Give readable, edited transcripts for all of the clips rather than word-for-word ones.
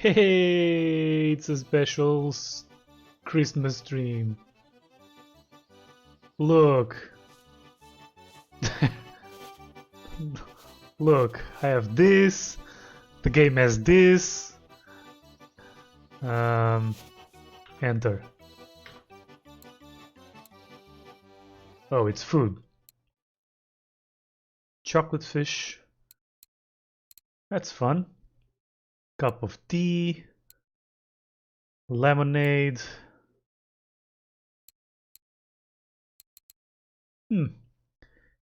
Hey, it's a special Christmas stream. Look. Look, I have this. The game has this. Enter. Oh, it's food. Chocolate fish. That's fun. Cup of tea. Lemonade.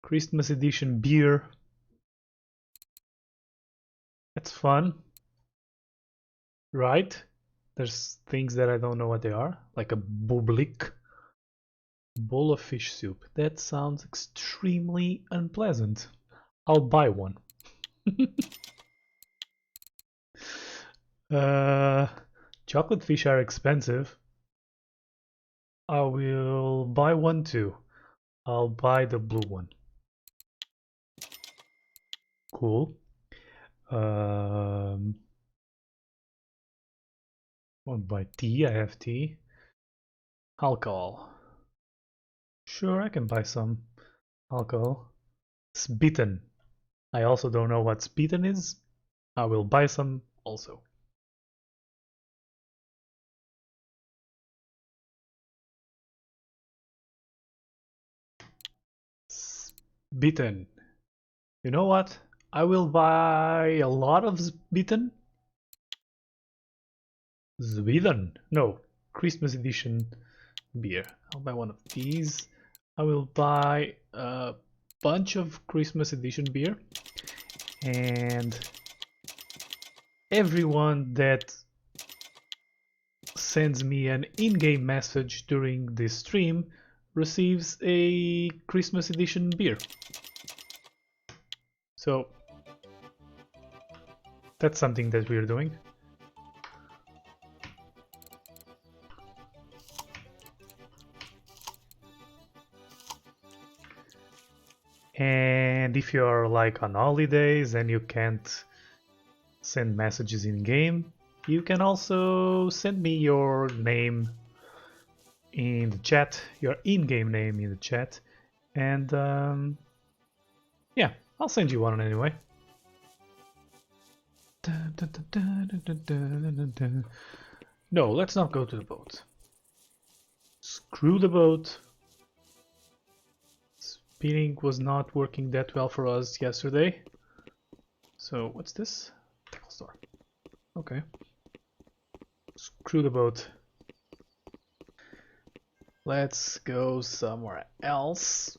Christmas edition beer. That's fun. Right? There's things that I don't know what they are, like a bublik. Bowl of fish soup. That sounds extremely unpleasant. I'll buy one. Chocolate fish are expensive. I will buy one too. I'll buy the blue one. Cool. I'll buy tea. I have tea. Alcohol. Sure, I can buy some alcohol. Spitten. I also don't know what spitten is. I will buy some also. Spitten. You know what? I will buy a lot of Spitten. Sweden. No, Christmas edition beer. I'll buy one of these. I will buy a bunch of Christmas edition beer. And everyone that sends me an in-game message during this stream receives a Christmas edition beer. So that's something that we're doing. And if you're like on holidays and you can't send messages in game, you can also send me your name in the chat, your in-game name in the chat, and yeah, I'll send you one anyway. No, let's not go to the boat. Screw the boat. Spinning was not working that well for us yesterday. So what's this? Tackle store. Okay. Screw the boat. Let's go somewhere else.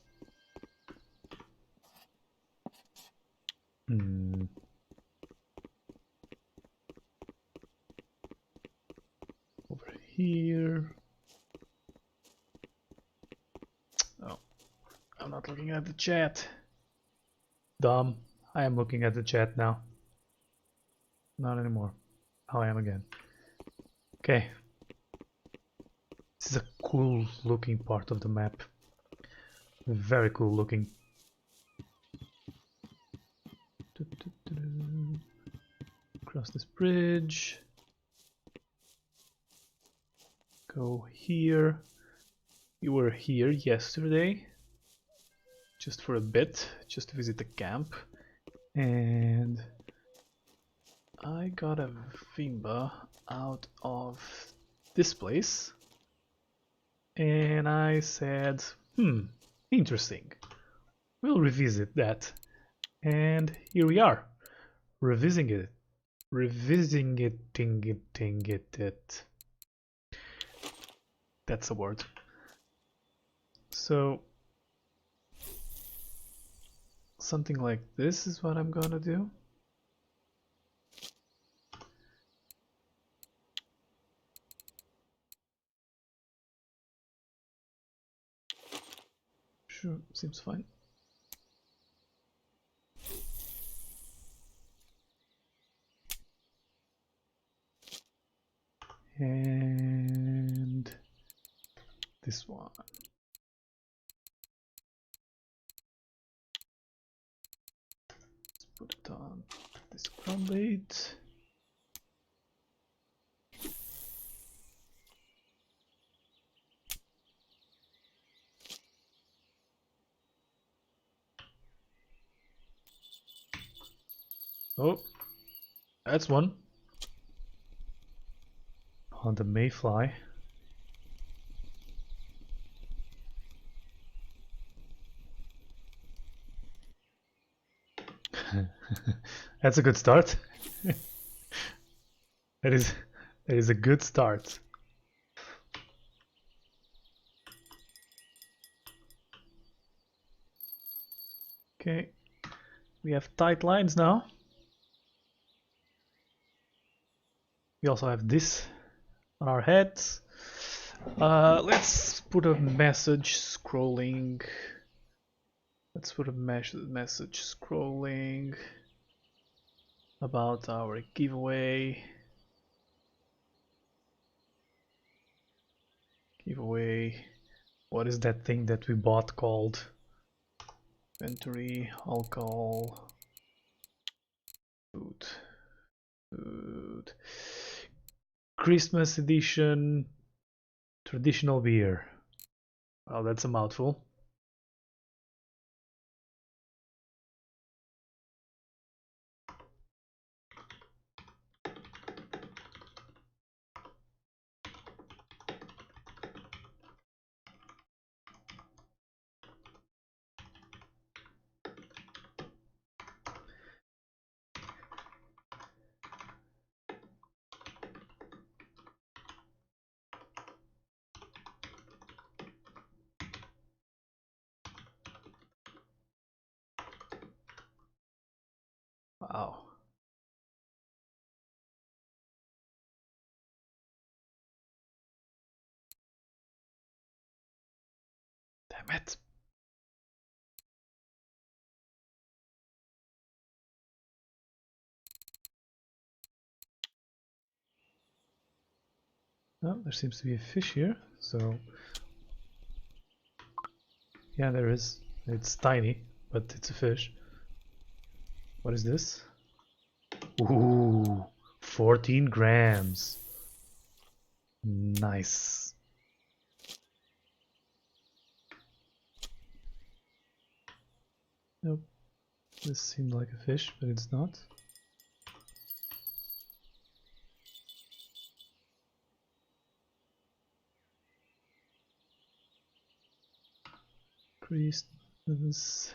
Over here. Oh, I'm not looking at the chat. Dumb. I am looking at the chat now. Not anymore. Oh, I am again. Okay. This is a cool looking part of the map. Very cool looking. Cross this bridge. Go here. We were here yesterday. Just for a bit. Just to visit the camp. And I got a Vimba out of this place. And I said, interesting. We'll revisit that. And here we are, revisiting it. That's a word. So, something like this is what I'm gonna do. Sure, seems fine. And this one. Let's put it on this ground bait. Oh, that's one. On the mayfly. That's a good start. That is a good start. Okay, we have tight lines now. We also have this on our heads. Let's put a message scrolling. Let's put a message scrolling about our giveaway. Giveaway. What is that thing that we bought called? Inventory, alcohol, food, food. Christmas edition, traditional beer. Well, that's a mouthful. Wow. Damn it. Oh, there seems to be a fish here, so yeah, there is. It's tiny, but it's a fish. What is this? Ooh, 14 grams. Nice. Nope. This seemed like a fish, but it's not. Christmas.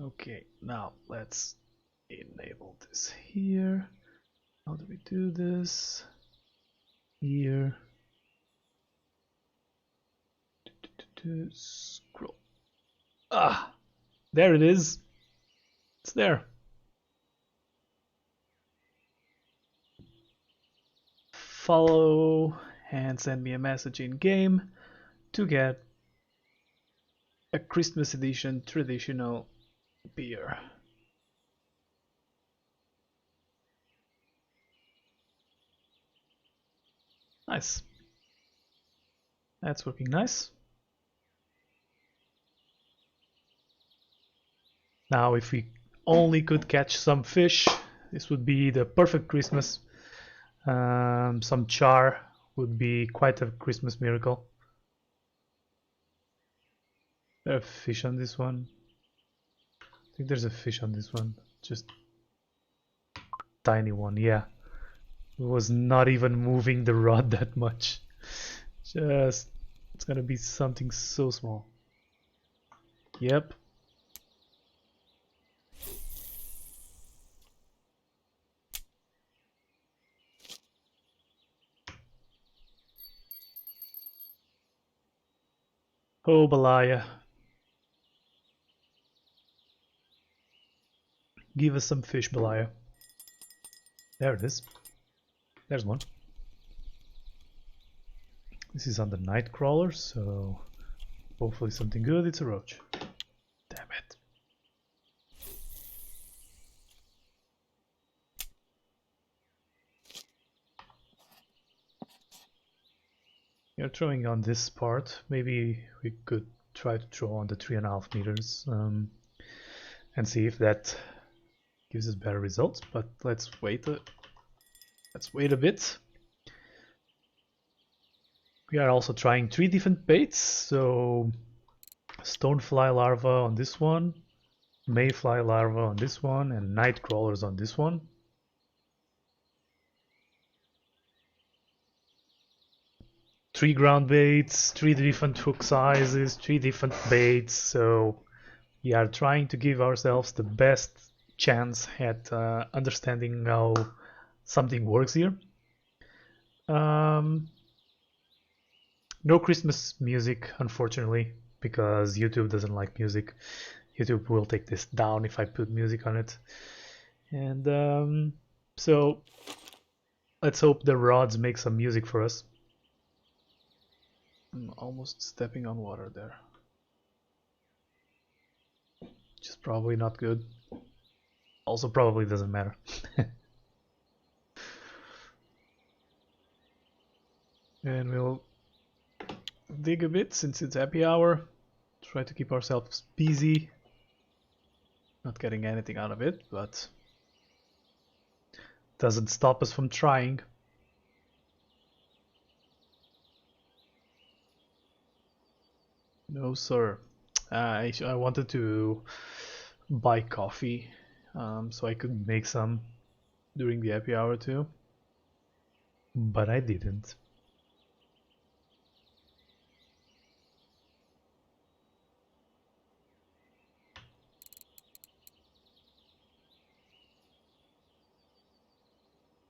Okay, now let's enable this here. How do we do this? Here. Scroll. Ah, there it is. It's there. Follow and send me a message in game to get a Christmas edition traditional beer. Nice. That's working nice. Now if we only could catch some fish, this would be the perfect Christmas. Some char would be quite a Christmas miracle. There are fish on this one. I think there's a fish on this one. Just tiny one, yeah. It was not even moving the rod that much. Just, it's gonna be something so small. Yep. Oh, Balaya. Give us some fish, Balaya. There it is. There's one. This is on the night crawler, so hopefully something good. It's a roach. Damn it. You're throwing on this part. Maybe we could try to throw on the 3.5 meters and see if that gives us better results. But let's wait a bit. We are also trying 3 different baits. So stonefly larva on this one, mayfly larva on this one, and night crawlers on this one. Three ground baits, 3 different hook sizes, 3 different baits. So we are trying to give ourselves the best chance at understanding how something works here. No Christmas music, unfortunately, because YouTube doesn't like music. YouTube will take this down if I put music on it. And so let's hope the rods make some music for us. I'm almost stepping on water there. Which is probably not good. Also probably doesn't matter. And we'll dig a bit since it's happy hour. Try to keep ourselves busy. Not getting anything out of it, but doesn't stop us from trying. No sir. I wanted to buy coffee so I could make some during the happy hour too, but I didn't.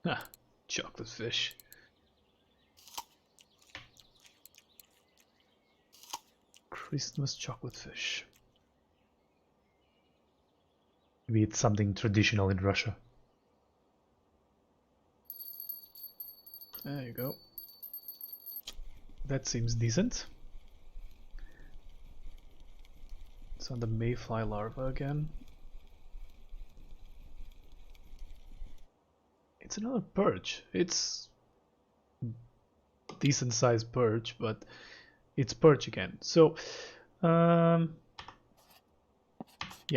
Ah, chocolate fish. Christmas chocolate fish. Maybe it's something traditional in Russia. There you go. That seems decent. It's on the mayfly larva again. It's another perch. It's decent sized perch, but it's perch again. So yeah,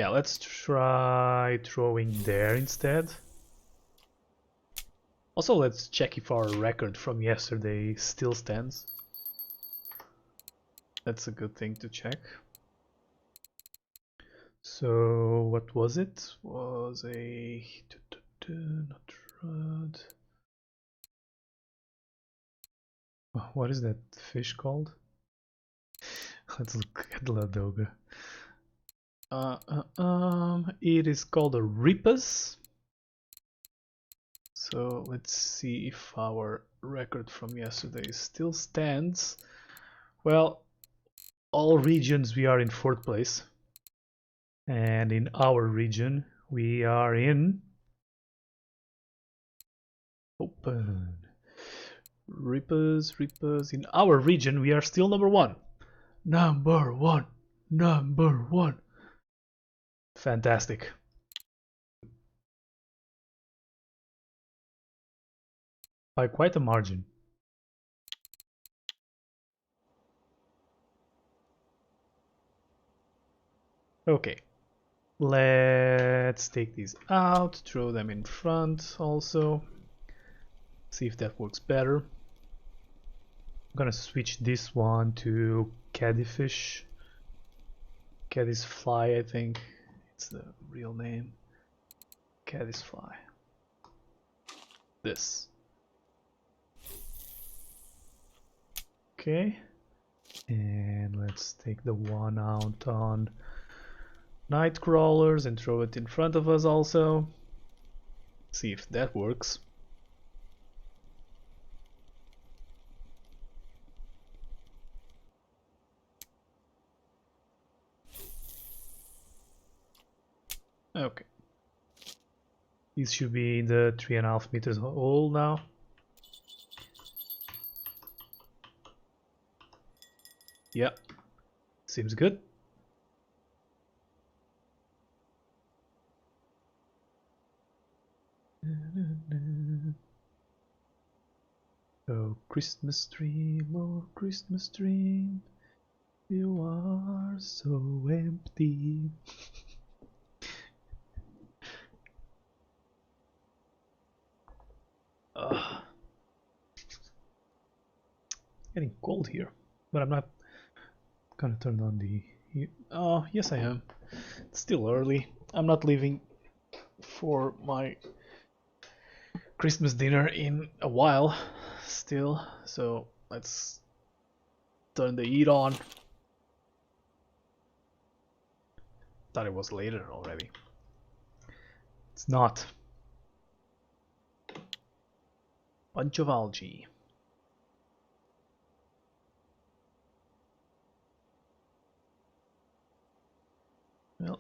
let's try throwing there instead. Also, let's check if our record from yesterday still stands. That's a good thing to check. So what was it? Was a not rod. What is that fish called? Let's look at Ladoga. It is called a ripus. So let's see if our record from yesterday still stands. Well, all regions we are in 4th place. And in our region we are in open. Rippers. In our region we are still number 1. Number one. Fantastic. By quite a margin. Okay. Let's take these out, throw them in front also. See if that works better. I'm gonna switch this one to caddyfish. Caddis fly, I think it's the real name. Caddis fly. This. Okay. And let's take the one out on night crawlers and throw it in front of us also. See if that works. Okay. These should be in the 3.5 meters hole now. Yeah, seems good. Oh, Christmas tree, oh, Christmas tree, you are are so empty. Getting cold here, but I'm not gonna turn on the heat. Oh, yes I am. It's still early. I'm not leaving for my Christmas dinner in a while still, so let's turn the heat on. Thought it was later already. It's not. Bunch of algae. Well,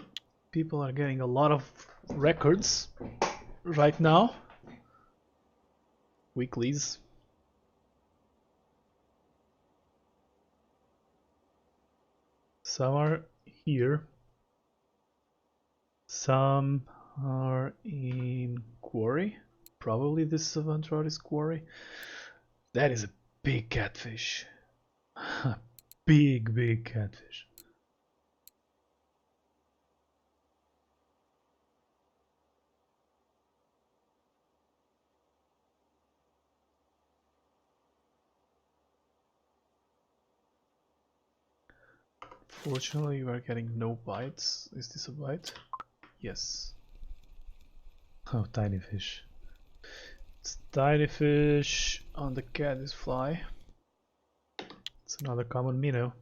people are getting a lot of records right now. Weeklies. Some are here. Some are in quarry. Probably this Savantrotis quarry. That is a big catfish. Big catfish. Fortunately, you are getting no bites. Is this a bite? Yes. Oh, tiny fish. It's tiny fish on the caddisfly. It's another common minnow.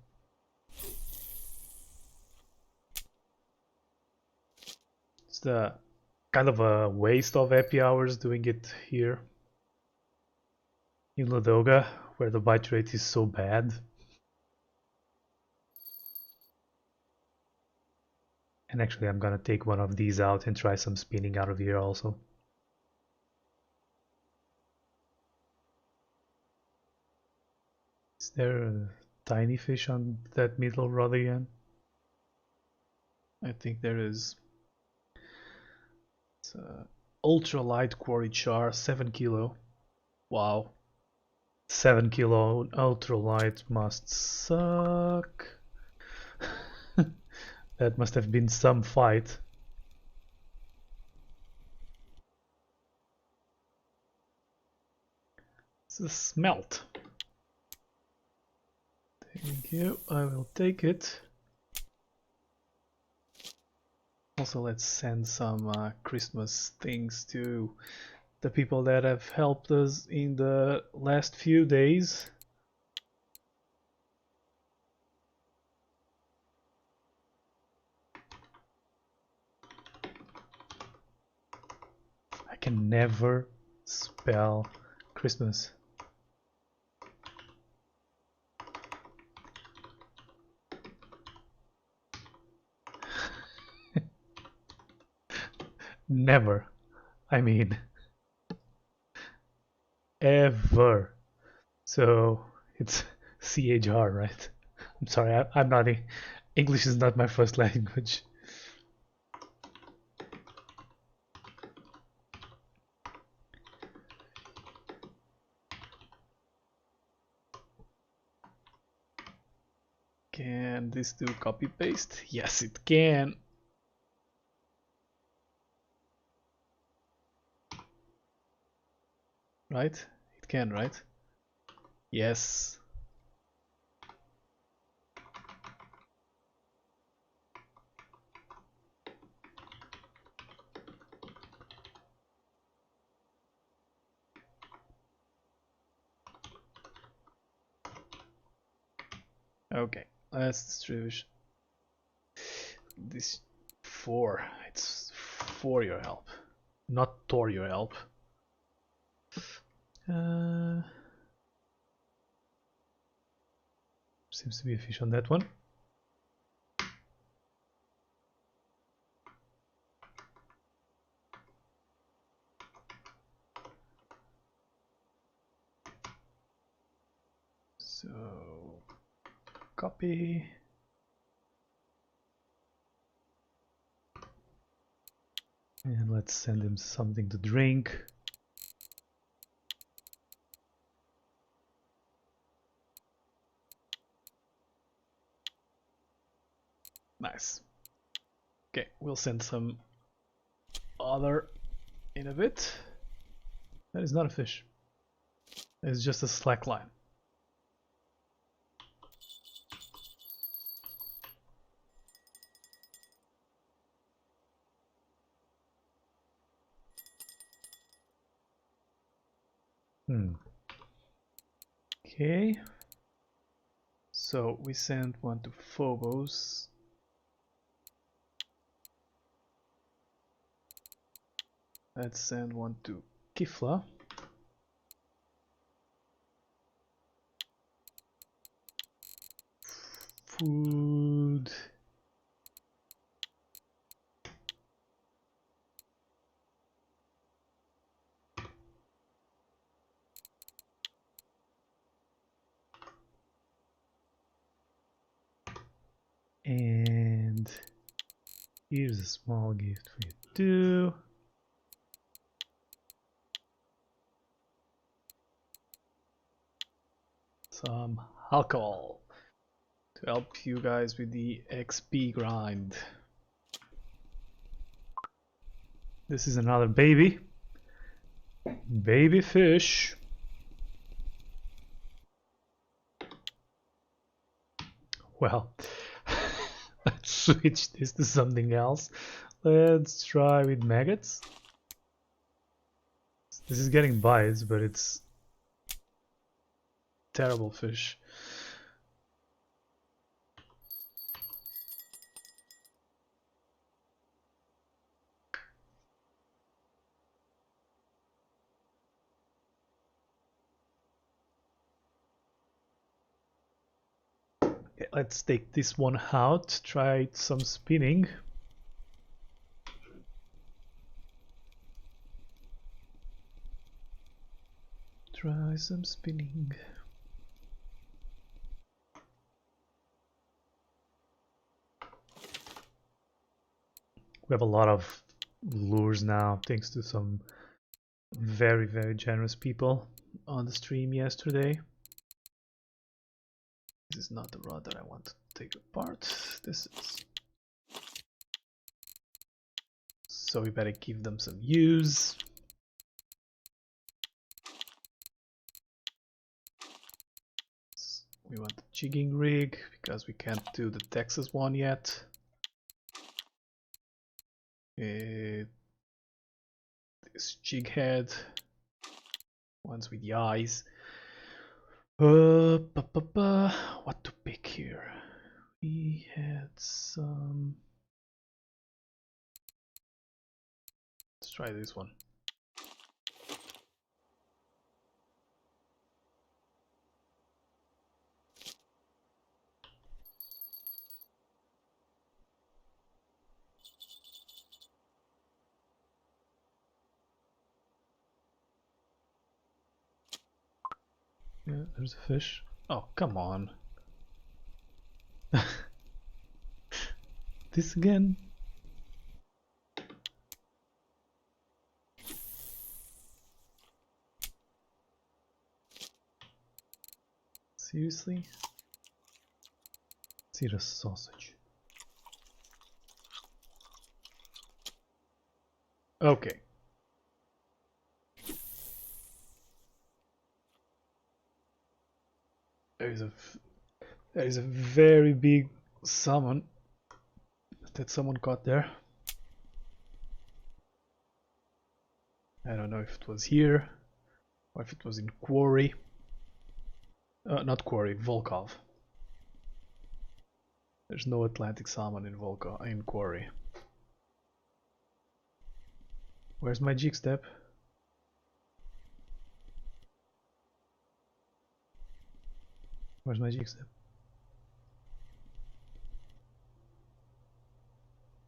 It's the kind of a waste of happy hours doing it here in Ladoga, where the bite rate is so bad. And actually I'm gonna take one of these out and try some spinning out of here also. Is there a tiny fish on that middle rod again? I think there is. It's a ultra light quarry char, 7 kilo. Wow. 7 kilo ultra light must suck. That must have been some fight. It's a smelt. Thank you, I will take it. Also, let's send some Christmas things to the people that have helped us in the last few days. I can never spell Christmas. Never. I mean, ever. So it's CHR, right? I'm sorry, I'm not. English is not my first language. Can this do copy paste? Yes, it can. Right? It can, right? Yes. Okay, let's distribute this for. It's for your help, not toward your help. Seems to be a fish on that one. So copy. And let's send him something to drink. Nice. Okay, we'll send some other in a bit. That is not a fish. It's just a slack line. Okay. So we send one to Phobos. Let's send one to Kifla. Food. And here's a small gift for you too. Some alcohol to help you guys with the XP grind. This is another baby. Baby fish. Well, let's switch this to something else. Let's try with maggots. This is getting bites, but it's terrible fish. Okay, let's take this one out, try some spinning. Try some spinning. We have a lot of lures now, thanks to some very, very generous people on the stream yesterday. This is not the rod that I want to take apart. This is. So we better give them some use. We want the jigging rig because we can't do the Texas one yet. This jig head, ones with the eyes. What to pick here? We had some. Let's try this one. Yeah, there's a fish. Oh, come on. This again? Seriously? Let's eat a sausage. Okay. There is a very big salmon that someone caught there. I don't know if it was here or if it was in Quarry. Not Quarry, Volkov. There's no Atlantic salmon in Quarry. Where's my jig step? Where's my jig step?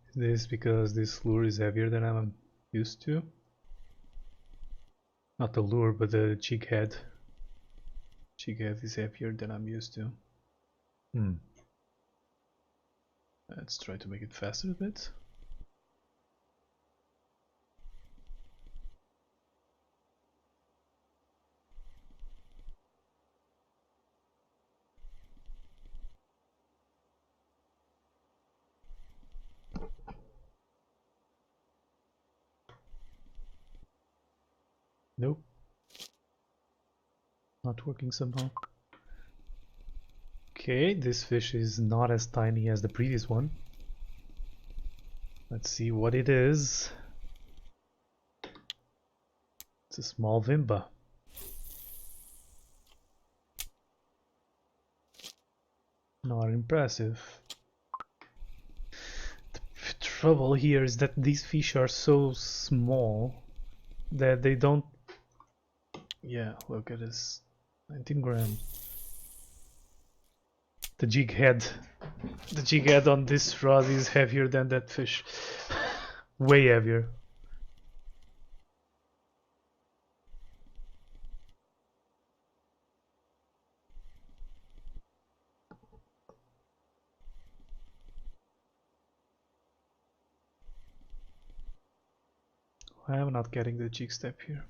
Is this because this lure is heavier than I'm used to? Not the lure, but the jig head. Jig head is heavier than I'm used to. Let's try to make it faster a bit. Nope. Not working somehow. Okay, this fish is not as tiny as the previous one. Let's see what it is. It's a small Vimba. Not impressive. The trouble here is that these fish are so small that they don't... Yeah, look at this. 19 grams. The jig head. The jig head on this rod is heavier than that fish. Way heavier. I am not getting the jig step here.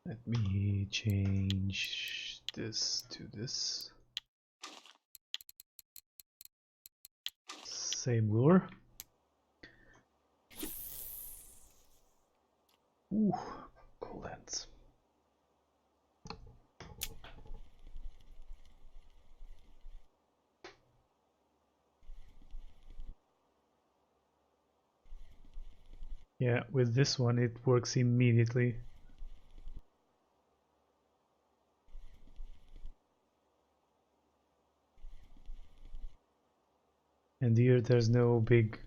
Let me change this to this. Same lure. Ooh, cool ends. Yeah, with this one it works immediately. And here there's no big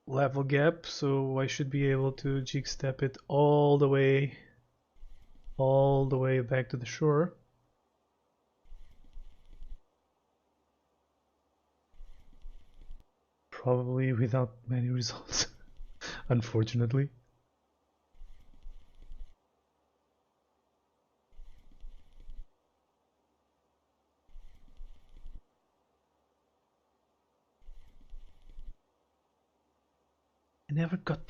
level gap, so I should be able to jig step it all the way back to the shore. Probably without many results, unfortunately. I never got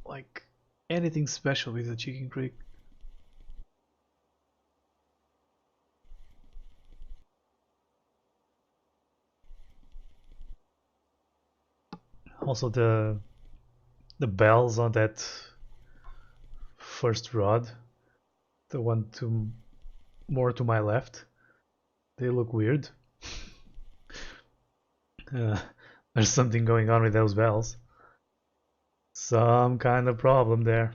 like anything special with the chicken creek. Also the bells on that first rod, the one to more to my left, they look weird. There's something going on with those bells. Some kind of problem there.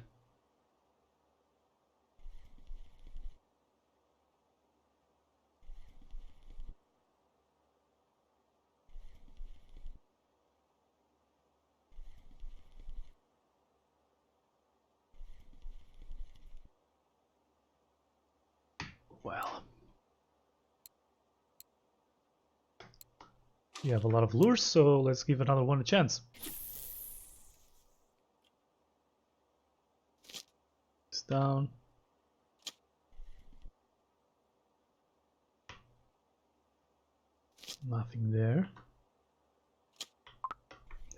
Well, we have a lot of lures, so let's give another one a chance. It's down. Nothing there.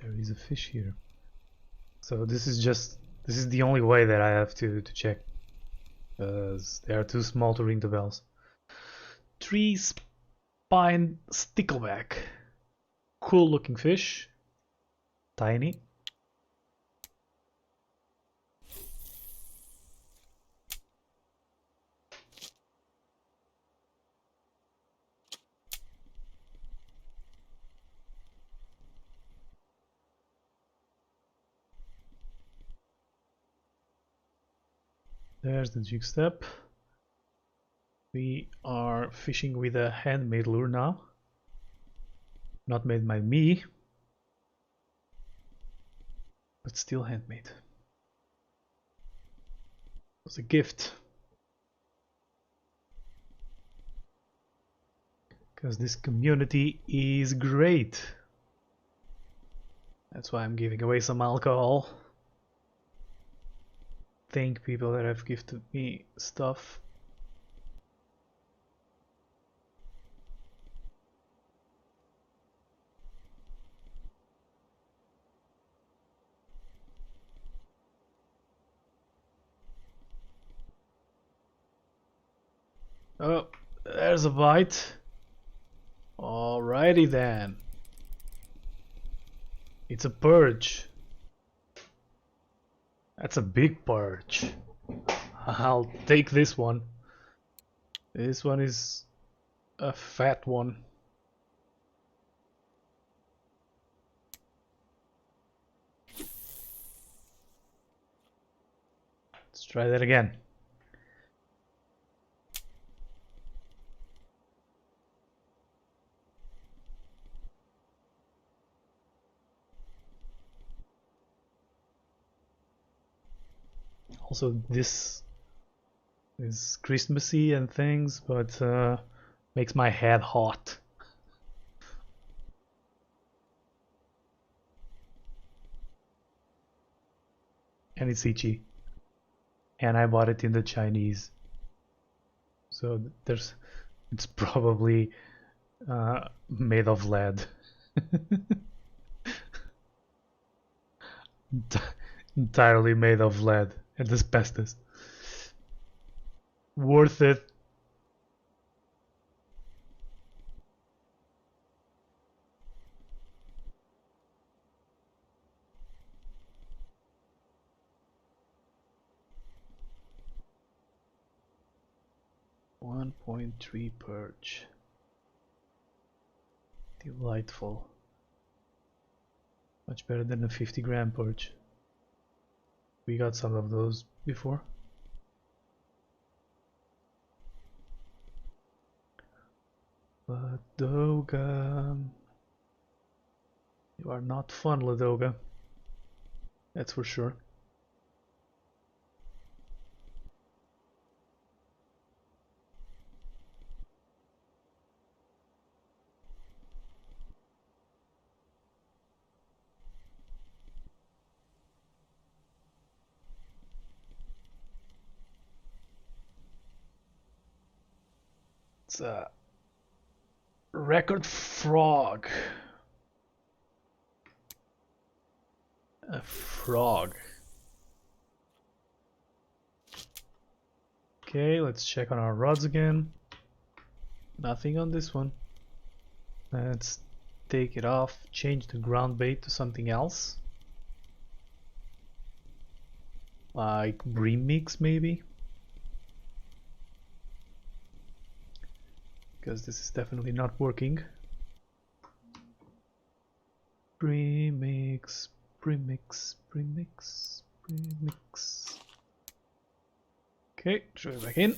There is a fish here. So this is the only way that I have to check, because they are too small to ring the bells. Tree spine stickleback. Cool looking fish. Tiny. There's the jig step. We are fishing with a handmade lure now. Not made by me, but still handmade. It was a gift. Because this community is great. That's why I'm giving away some alcohol. Thank people that have gifted me stuff. Oh, there's a bite. Alrighty then. It's a perch. That's a big perch. I'll take this one. This one is a fat one. Let's try that again. Also, this is Christmassy and things, but makes my head hot. And it's itchy. And I bought it in the Chinese. So it's probably made of lead. Entirely made of lead and asbestos. Worth it. .3 perch. Delightful. Much better than a 50-gram perch. We got some of those before. Ladoga. You are not fun, Ladoga. That's for sure. It's a record frog. A frog. Okay, let's check on our rods again. Nothing on this one. Let's take it off, change the ground bait to something else. Like bream mix maybe? Because this is definitely not working. Premix, premix, premix, premix. Okay, throw it back in.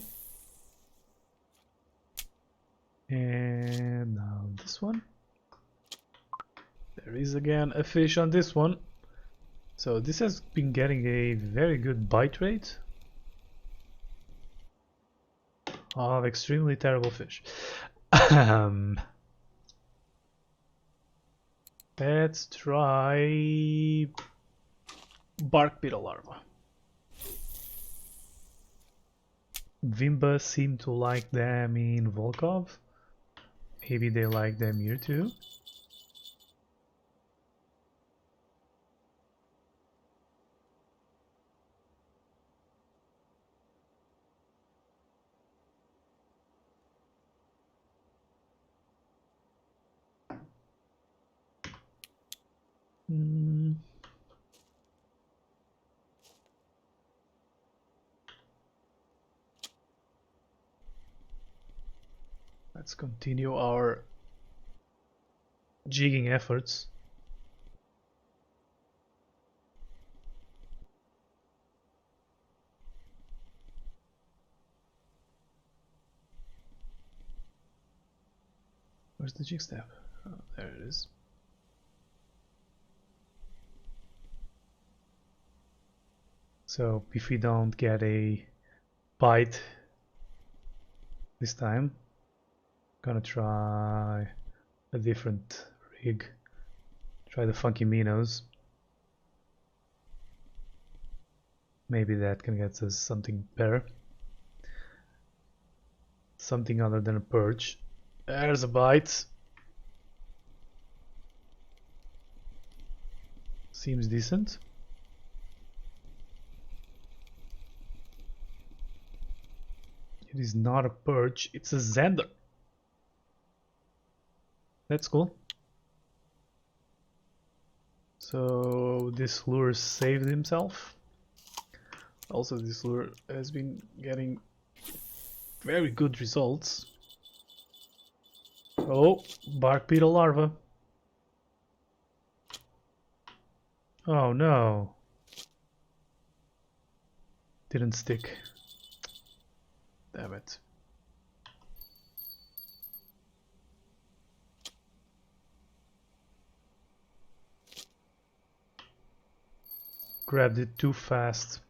And now this one. There is again a fish on this one. So this has been getting a very good bite rate of extremely terrible fish. Let's try bark beetle larva. Vimba seem to like them in Volkov. Maybe they like them here too. Let's continue our jigging efforts. Where's the jig step? Oh, there it is. So if we don't get a bite this time, gonna try a different rig. Try the funky minnows. Maybe that can get us something better. Something other than a perch. There's a bite. Seems decent. It is not a perch, it's a Zander. That's cool. So this lure saved himself. Also, this lure has been getting very good results. Oh, bark beetle larva. Oh no. Didn't stick. Damn it. Grabbed it too fast.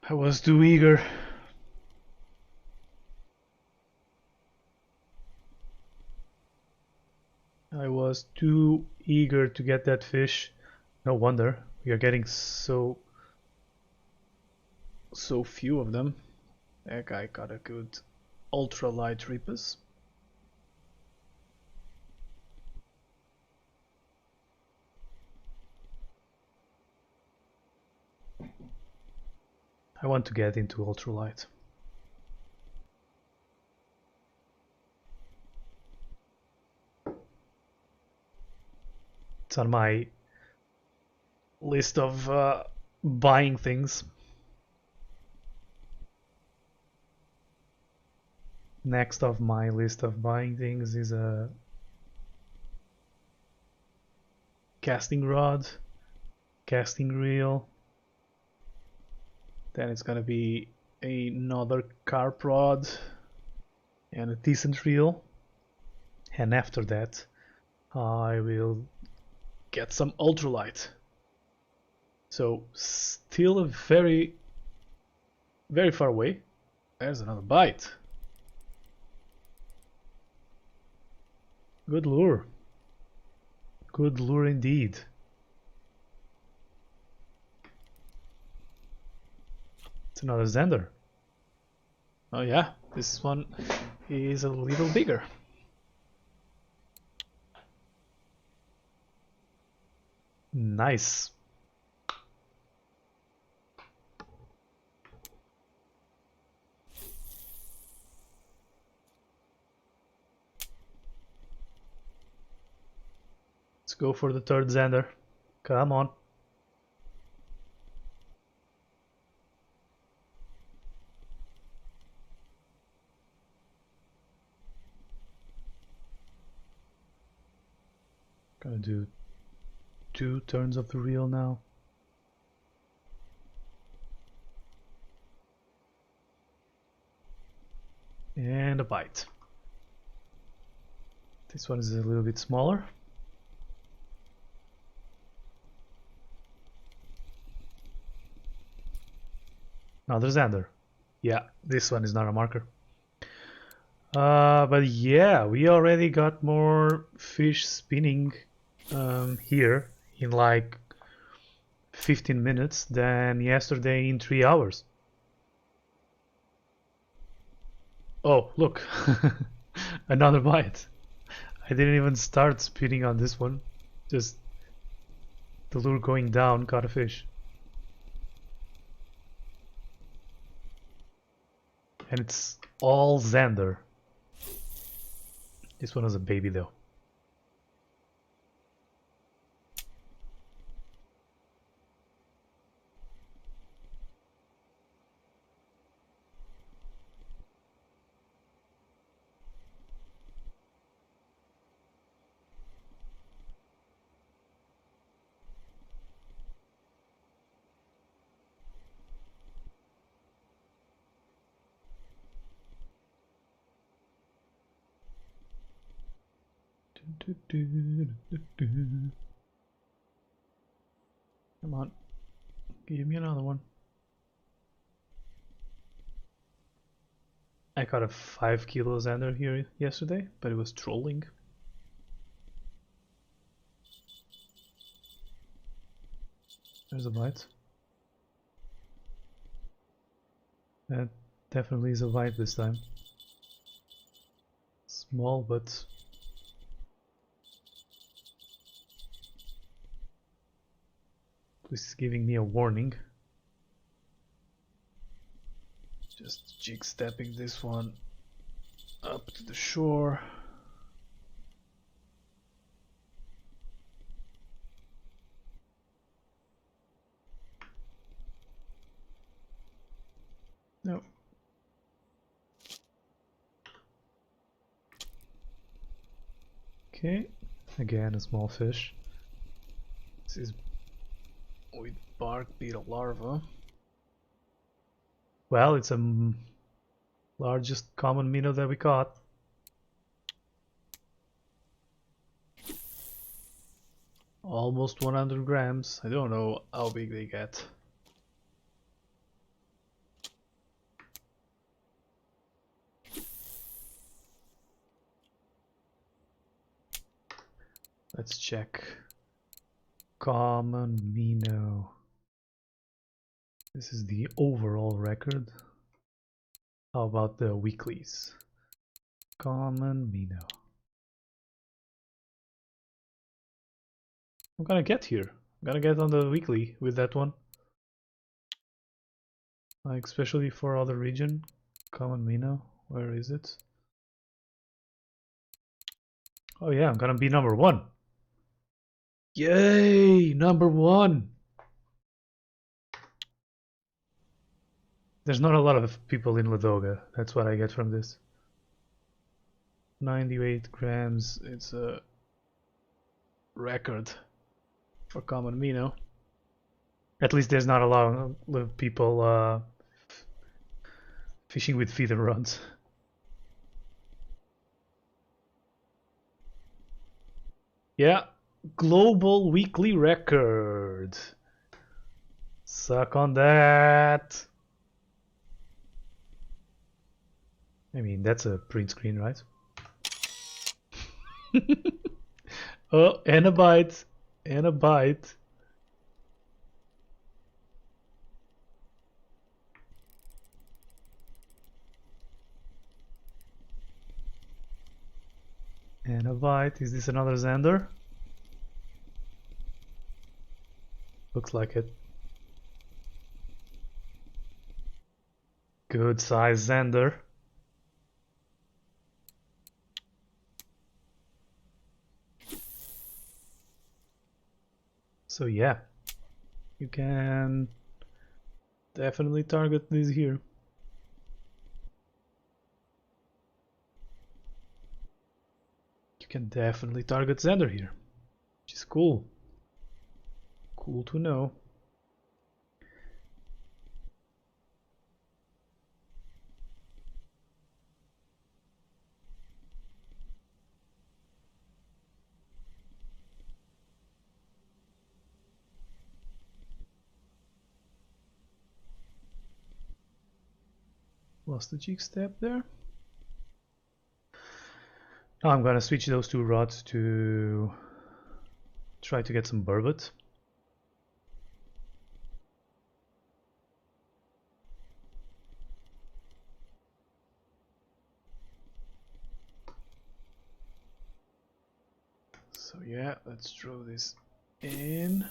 I was too eager. I was too eager to get that fish. No wonder we are getting so few of them. That guy got a good ultralight ripus. I want to get into ultralight. It's on my list of buying things. Next of my list of buying things is a casting rod, casting reel. Then it's gonna be another carp rod and a decent reel. And after that, I will get some ultralight. So still a very far away. There's another bite. Good lure. Good lure indeed. It's another Zander. Oh yeah, this one is a little bigger. Nice. Let's go for the third Zander. Come on. Gonna do 2 turns of the reel now. And a bite. This one is a little bit smaller. Another Zander. Yeah, this one is not a marker. But yeah, we already got more fish spinning here in like 15 minutes than yesterday in 3 hours. Oh, look. Another bite. I didn't even start spinning on this one. Just the lure going down caught a fish. And it's all Zander. This one was a baby though. Come on, give me another one. I caught a 5 kilo Zander here yesterday, but it was trolling. There's a bite. That definitely is a bite this time. Small, but this is giving me a warning. Just jig stepping this one up to the shore. No. Okay, again a small fish. This is with bark beetle larva. Well, it's a largest common minnow that we caught. Almost 100 grams. I don't know how big they get. Let's check. Common minnow. This is the overall record. How about the weeklies? Common minnow. I'm gonna get here. I'm gonna get on the weekly with that one. Like especially for other region. Common minnow. Where is it? Oh yeah, I'm gonna be number 1. Yay! Number 1! There's not a lot of people in Ladoga. That's what I get from this. 98 grams. It's a record for common minnow. At least there's not a lot of people fishing with feeder rods. Yeah, global weekly record. Suck on that. I mean, that's a print screen, right? Oh, and a bite. And a bite. And a bite. Is this another Zander? Looks like it. Good size Zander. So yeah, you can definitely target this here. You can definitely target Zander here, which is cool. Cool to know. Lost the jig step there. Now I'm gonna switch those 2 rods to try to get some burbot. So yeah, let's throw this in.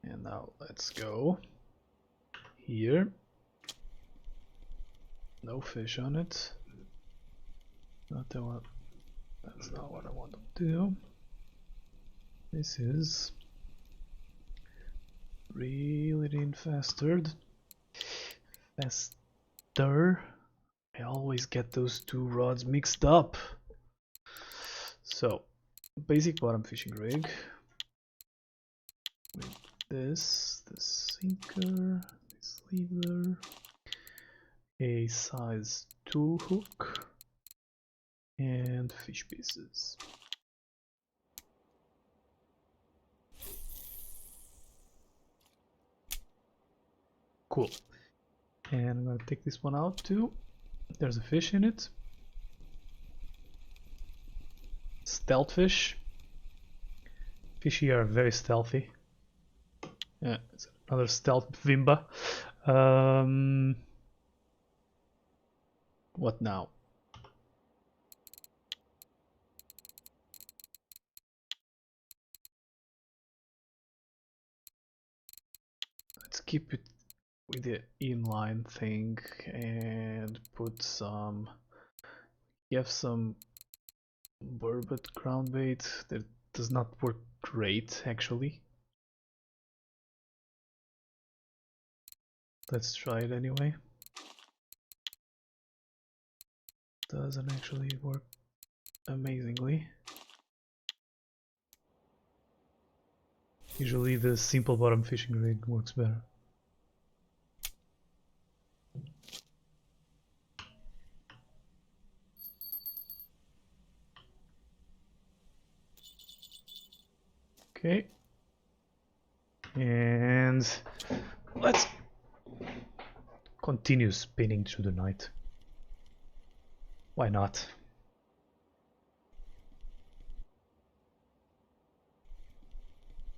And now let's go here. No fish on it. Not the one. That's not what I want to do. This is reeled in faster. Faster. I always get those 2 rods mixed up. So, basic bottom fishing rig. With this, the sinker, this leader, a size 2 hook, and fish pieces. Cool. And I'm gonna take this one out too. There's a fish in it. Stealth fish. Fish here are very stealthy. Yeah, it's another stealth Vimba. What now? Let's keep it with the inline thing and put some. You have some burbot ground bait that does not work great actually. Let's try it anyway. Doesn't actually work amazingly. Usually the simple bottom fishing rig works better. Okay. And let's continue spinning through the night. Why not?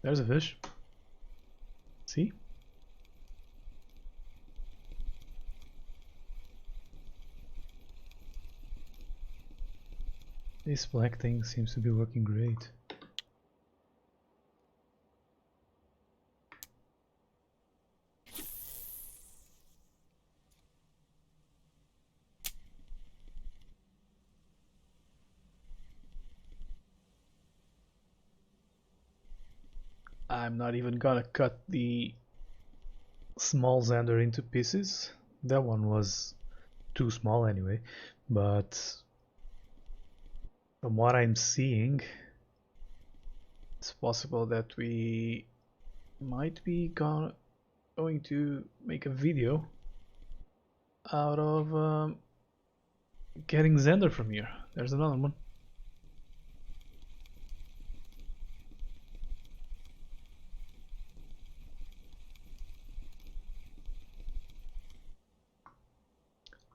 There's a fish. See? This black thing seems to be working great. I'm not even gonna cut the small Zander into pieces. That one was too small anyway, but from what I'm seeing, it's possible that we might be going to make a video out of getting Zander from here. There's another one.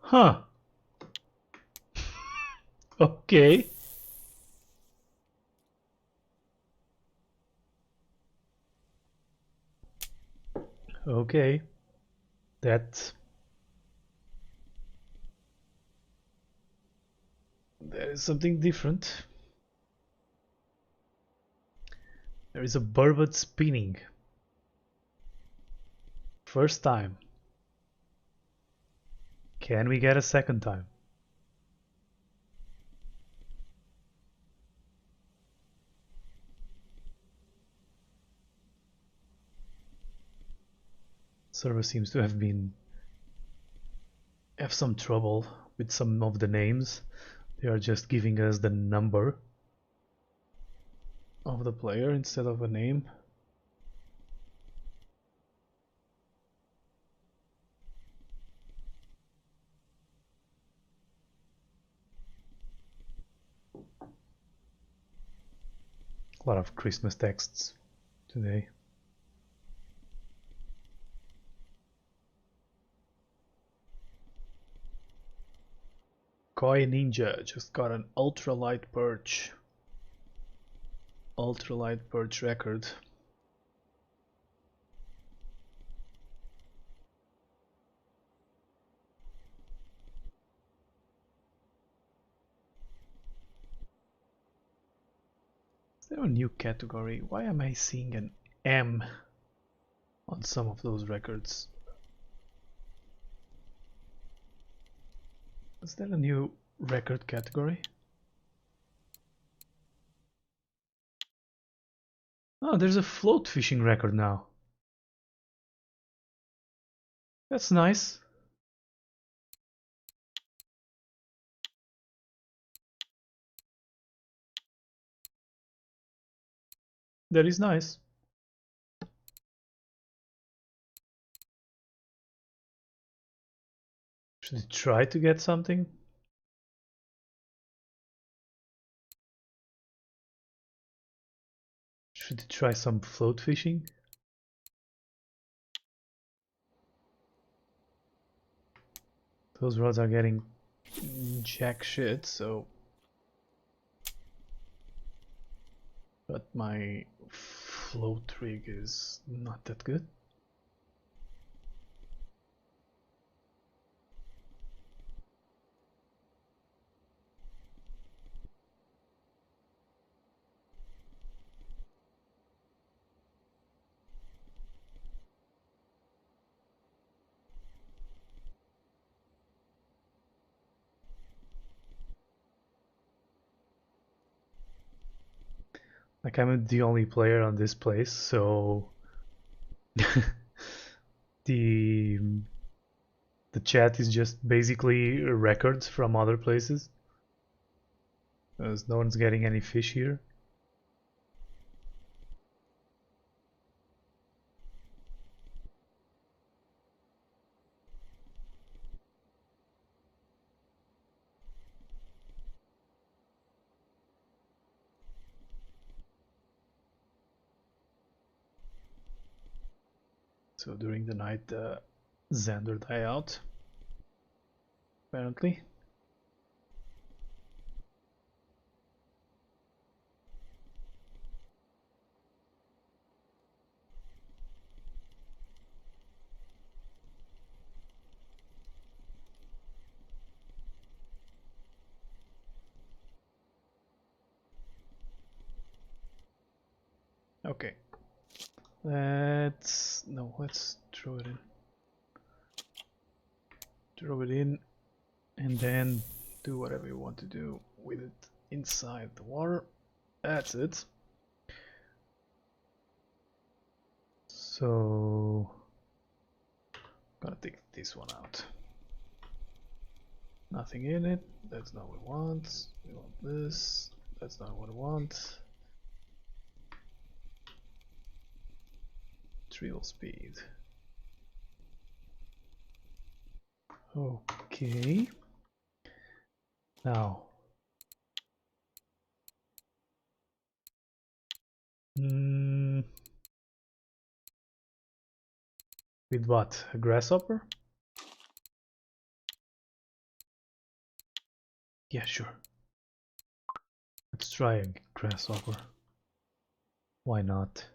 Huh. Okay. Okay. That is something different. There is a burbot spinning. First time. Can we get a second time? Server seems to have some trouble with some of the names. They are just giving us the number of the player instead of a name. A lot of Christmas texts today. Koi Ninja just got an ultralight perch. Ultralight perch record. Is there a new category? Why am I seeing an M on some of those records? Is there a new record category? Oh, there's a float fishing record now. That's nice. That is nice. Should I try to get something? Should I try some float fishing? Those rods are getting jack shit, so... But my float rig is not that good. Like, I'm the only player on this place, so the the chat is just basically records from other places. Because no one's getting any fish here. So during the night, Zander die out, apparently. Okay. Let's throw it in. Throw it in and then do whatever you want to do with it inside the water. That's it. So gonna take this one out. Nothing in it. That's not what we want. We want this. That's not what I want. Trial speed. Okay. Now. With what? A grasshopper? Yeah, sure. Let's try a grasshopper. Why not?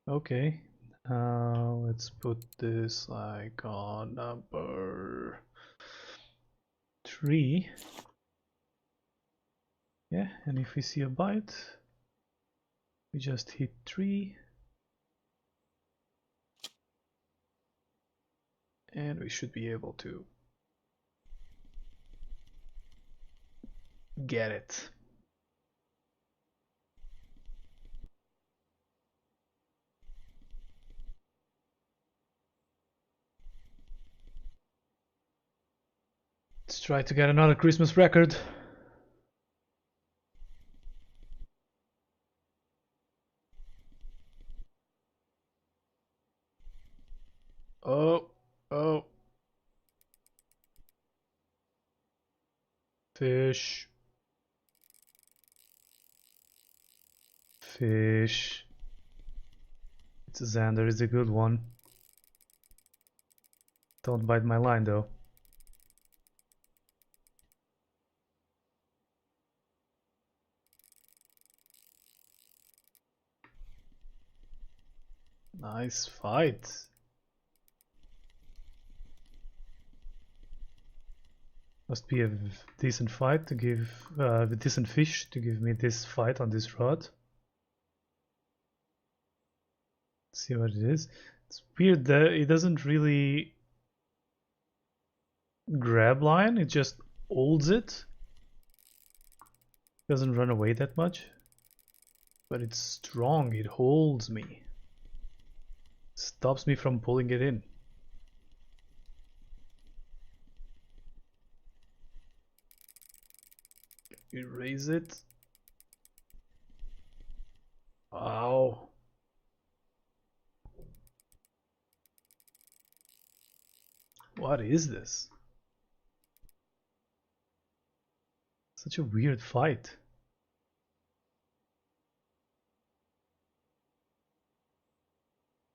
Okay. Let's put this like on number 3. Yeah, and if we see a bite, we just hit 3. And we should be able to get it. Let's try to get another Christmas record. Oh, oh. Fish. Fish. It's a Zander, it's a good one. Don't bite my line though. Nice fight. Must be a decent fight to give, a decent fish to give me this fight on this rod. Let's see what it is. It's weird that it doesn't really grab line, it just holds it. Doesn't run away that much. But it's strong, it holds me. Stops me from pulling it in. Erase it. Ow. What is this? Such a weird fight.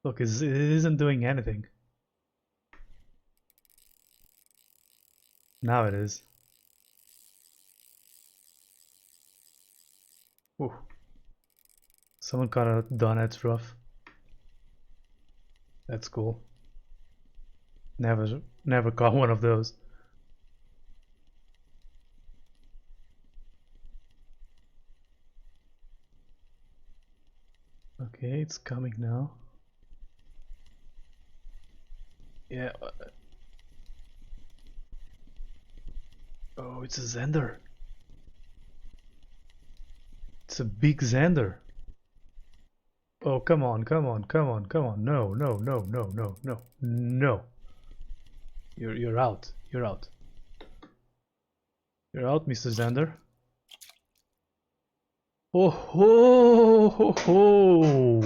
Look, it isn't doing anything. Now it is. Ooh. Someone caught a donut rough. That's cool. Never caught one of those. Okay, it's coming now. Yeah. Oh, it's a Zander. It's a big Zander. Oh, come on, come on, come on, come on. No, no, no, no, no, no, no. You're out. You're out. You're out, Mr. Zander. Oh ho ho ho!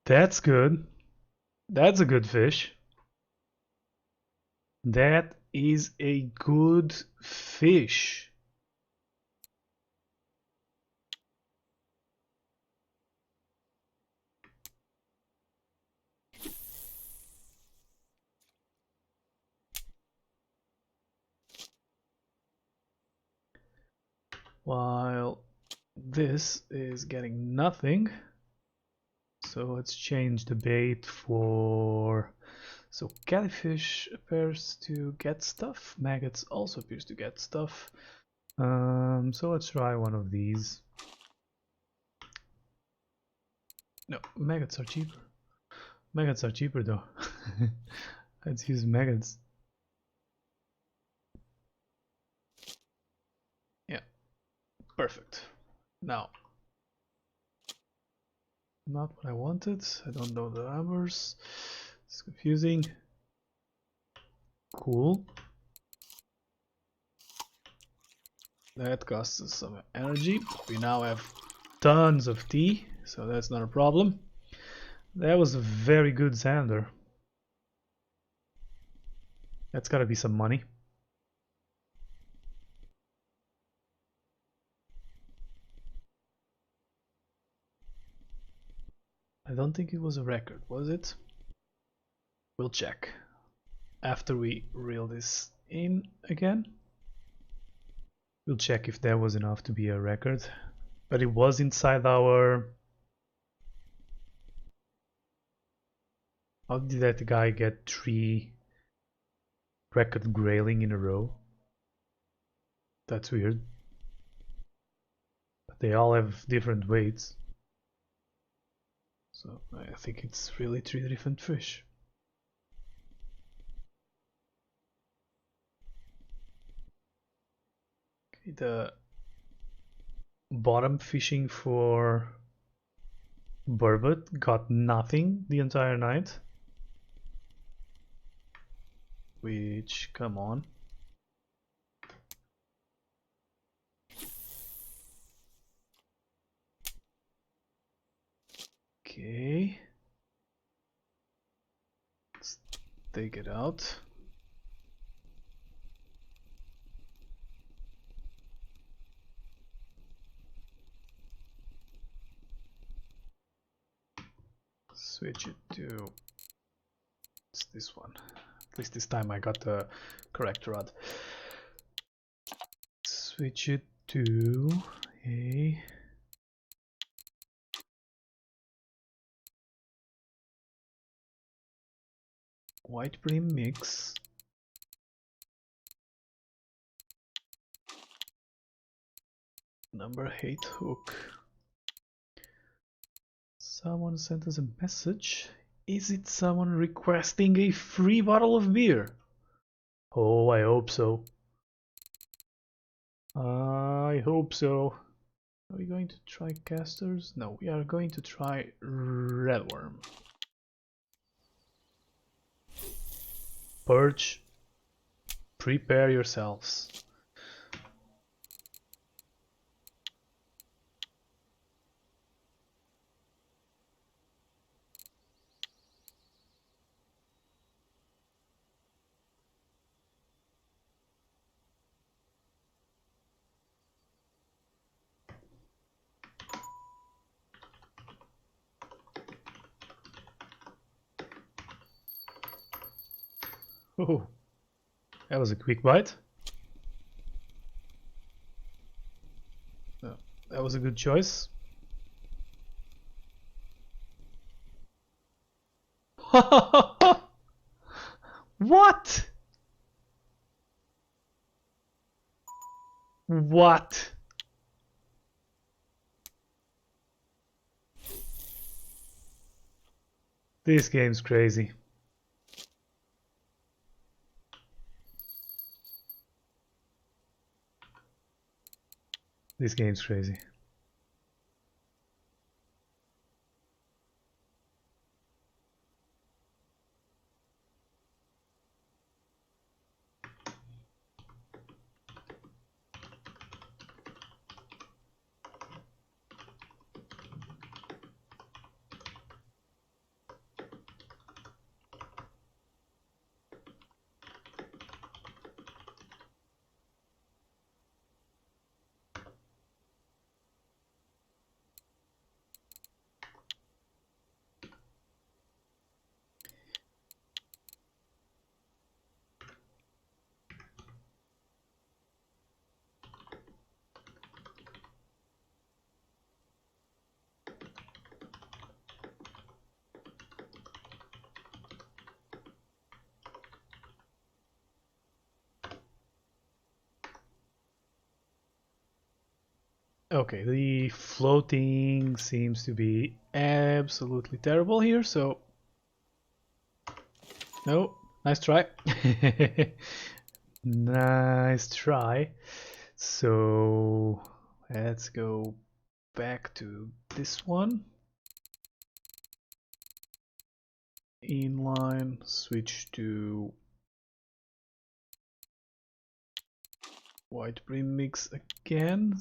That's good. That's a good fish. That is a good fish. While this is getting nothing, so let's change the bait for... So Jellyfish appears to get stuff, Maggots also appears to get stuff. So let's try one of these. No, Maggots are cheaper. Maggots are cheaper though. Let's use Maggots. Yeah, perfect. Now, not what I wanted. I don't know the numbers. It's confusing. Cool. That costs us some energy. We now have tons of tea, so that's not a problem. That was a very good Zander. That's gotta be some money. I don't think it was a record, was it? We'll check after we reel this in again. We'll check if that was enough to be a record. But it was inside our... How did that guy get 3 record grayling in a row? That's weird. But they all have different weights. So I think it's really 3 different fish. Okay, the bottom fishing for burbot got nothing the entire night. Which, come on. Okay. Let's take it out. Switch it to... It's this one. At least this time I got the correct rod. Switch it to a... white brim mix. Number 8 hook. Someone sent us a message. Is it someone requesting a free bottle of beer? Oh, I hope so. I hope so. Are we going to try casters? No, we are going to try redworm. Perch, prepare yourselves. Oh, that was a quick bite. Oh, that was a good choice. What? What? This game's crazy. This game's crazy. Okay, the floating seems to be absolutely terrible here, so... No, nice try. Nice try. So let's go back to this one. Inline, switch to white brim mix again.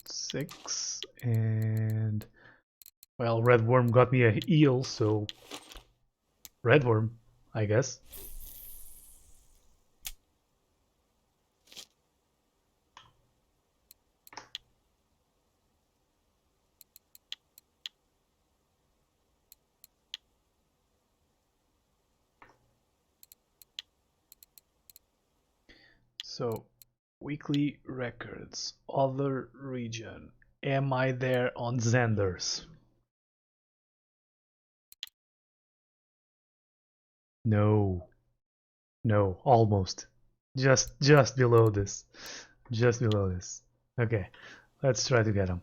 6 and well, red worm got me a eel, so red worm, I guess. So weekly records, other region. Am I there on Zander's? No. No, almost. Just below this. Just below this. Okay, let's try to get him.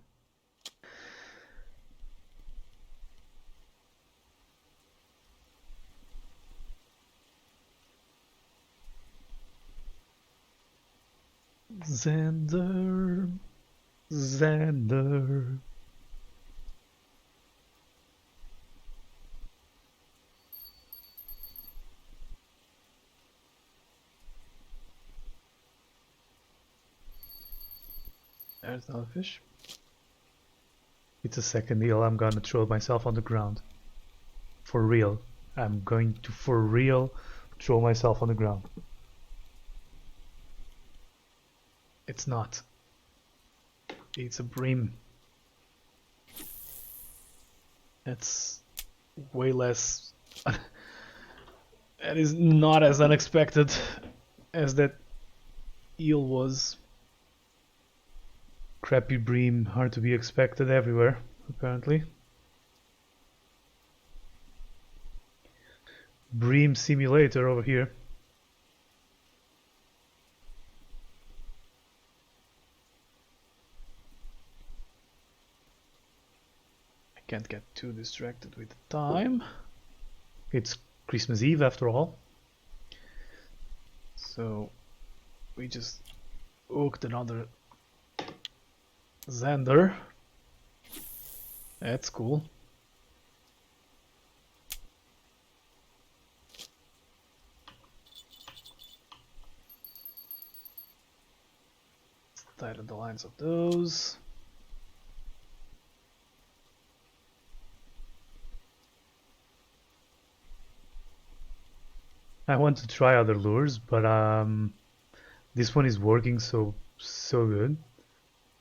Zander. Zander. There's another fish. It's a second eel. I'm gonna throw myself on the ground. For real. I'm going to, for real, throw myself on the ground. It's not. It's a bream. That's way less... That is not as unexpected as that eel was. Crappy bream, hard to be expected everywhere, apparently. Bream simulator over here. I can't get too distracted with the time. It's Christmas Eve after all. So we just hooked another Zander. That's cool. Let's tighten the lines of those. I want to try other lures, but this one is working so good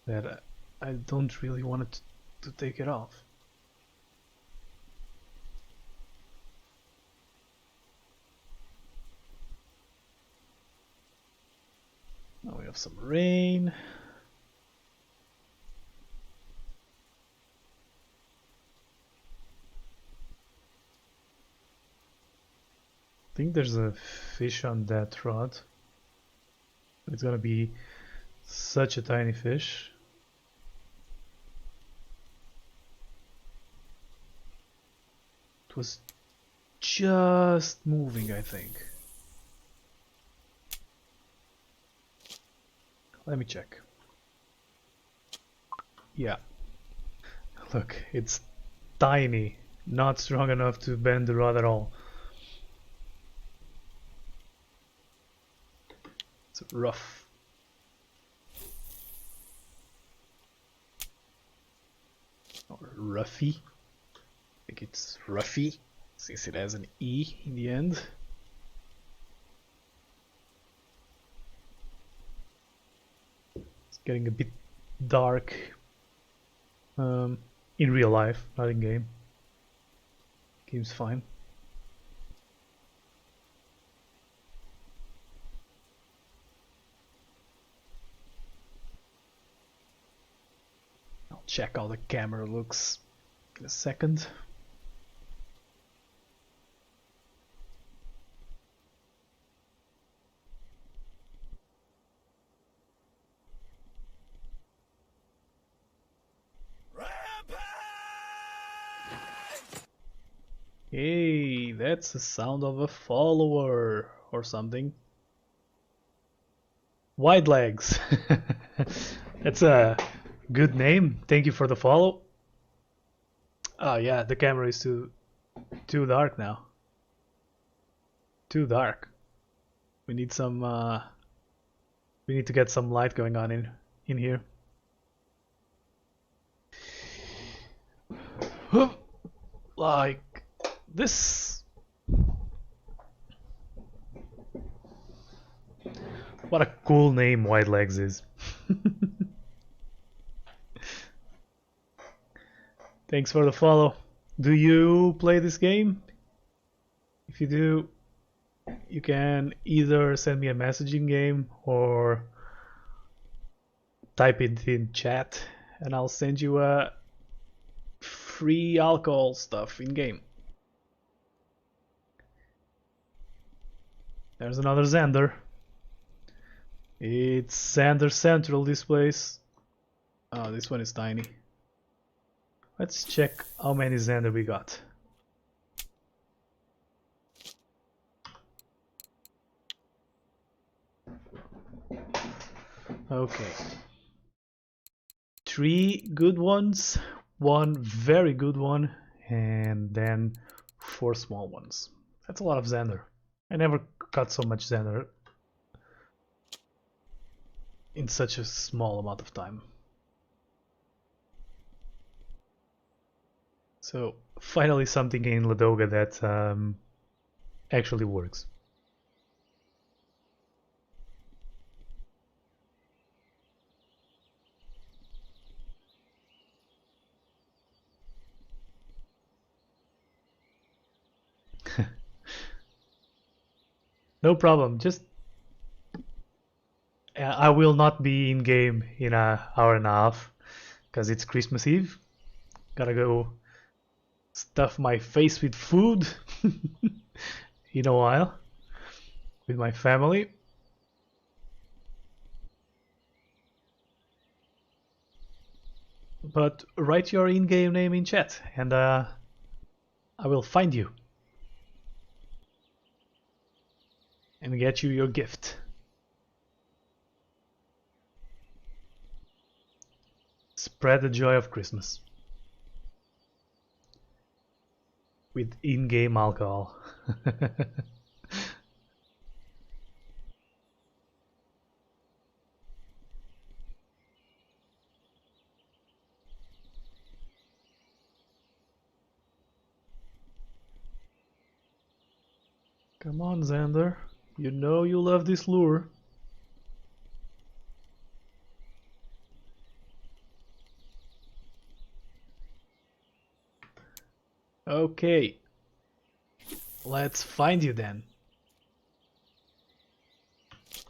that I don't really want it to take it off. Now we have some rain. think there's a fish on that rod. It's gonna be such a tiny fish. It was just moving, I think. Let me check. Yeah. Look, it's tiny. Not strong enough to bend the rod at all. It's rough. Or roughy. I think it's roughy, since it has an E in the end. It's getting a bit dark in real life, not in game. Game's fine. I'll check how the camera looks in a second. Hey, that's the sound of a follower or something. Wide legs. That's a good name. Thank you for the follow. Oh yeah, the camera is too dark now. Too dark. We need some we need to get some light going on in here. Like this. What a cool name Wide Legs is. Thanks for the follow. Do you play this game? If you do, you can either send me a message in game or type it in chat and I'll send you a free alcohol stuff in game. There's another Zander. It's Zander Central, this place. Oh, this one is tiny. Let's check how many Zander we got. Okay. 3 good ones, 1 very good one, and then 4 small ones. That's a lot of Zander. I never got so much Zander in such a small amount of time. So finally something in Ladoga that actually works. No problem, just I will not be in game in an hour and a half because it's Christmas Eve. Gotta go stuff my face with food in a while with my family. But write your in-game name in chat and I will find you and get you your gift. Spread the joy of Christmas with in-game alcohol. Come on, Zander. You know you love this lure. Okay. Let's find you then.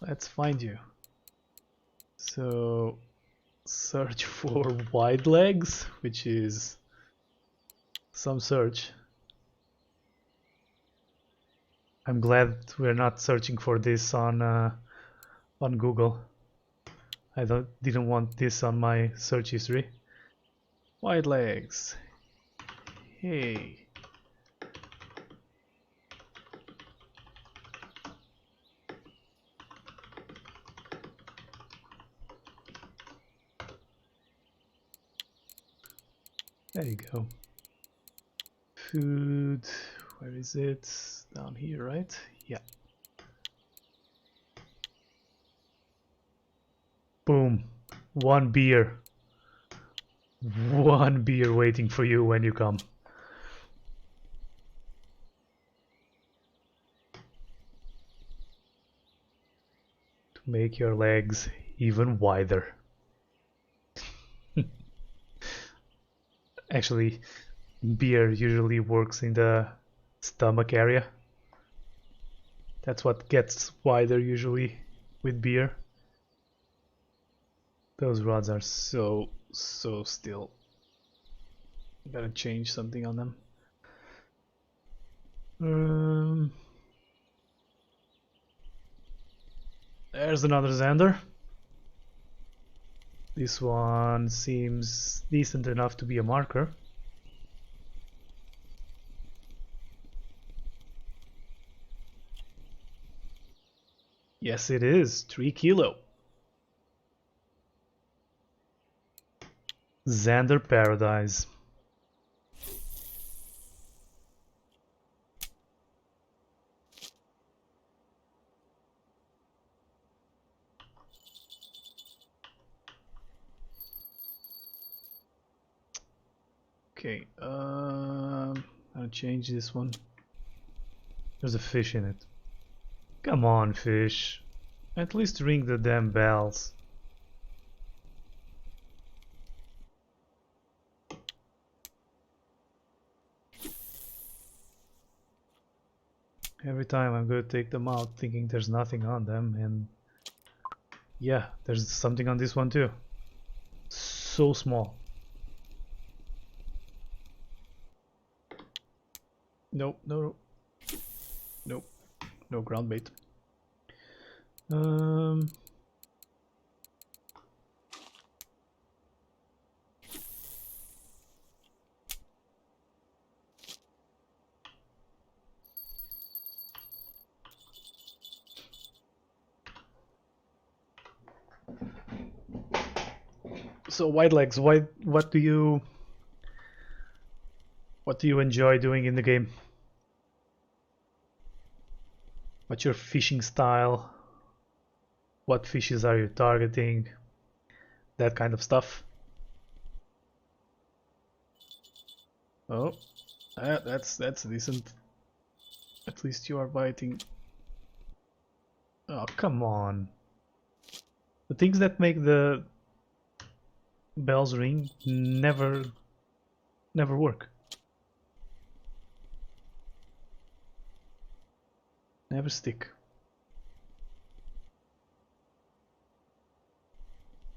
Let's find you. So, search for wide legs, which is some search. I'm glad we're not searching for this on Google. I didn't want this on my search history. White legs. Hey. There you go. Food. Where is it? Down here, right? Yeah. Boom. One beer. One beer waiting for you when you come. To make your legs even wider. Actually, beer usually works in the stomach area. That's what gets wider usually with beer. Those rods are so still. Gotta change something on them. There's another Zander. This one seems decent enough to be a marker. Yes, it is. 3 kilo. Zander Paradise. Okay, I'll change this one. There's a fish in it. Come on, fish. At least ring the damn bells. Every time I'm going to take them out thinking there's nothing on them, and yeah, there's something on this one too. So small. Nope, no, nope, no ground bait. So white legs, what do you enjoy doing in the game? What's your fishing style? What fishes are you targeting? That kind of stuff. Oh, that's decent. At least you are biting. Oh, come on. The things that make the bells ring never work. Never stick.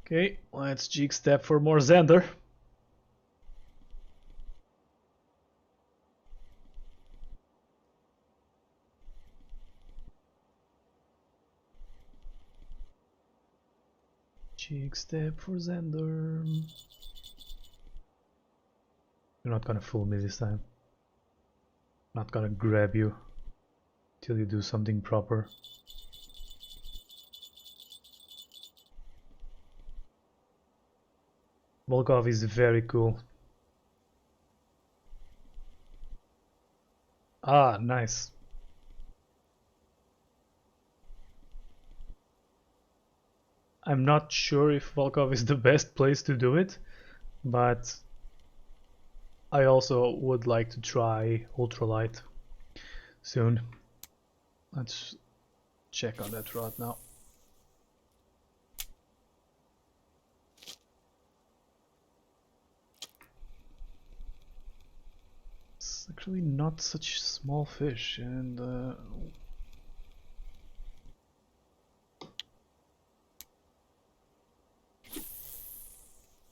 Okay, let's jig step for more Zander. Jig step for Zander. You're not gonna fool me this time. Not gonna grab you till you do something proper. Volkov is very cool. Ah, nice. I'm not sure if Volkov is the best place to do it, but I also would like to try ultralight soon. Let's check on that rod now. It's actually not such small fish, and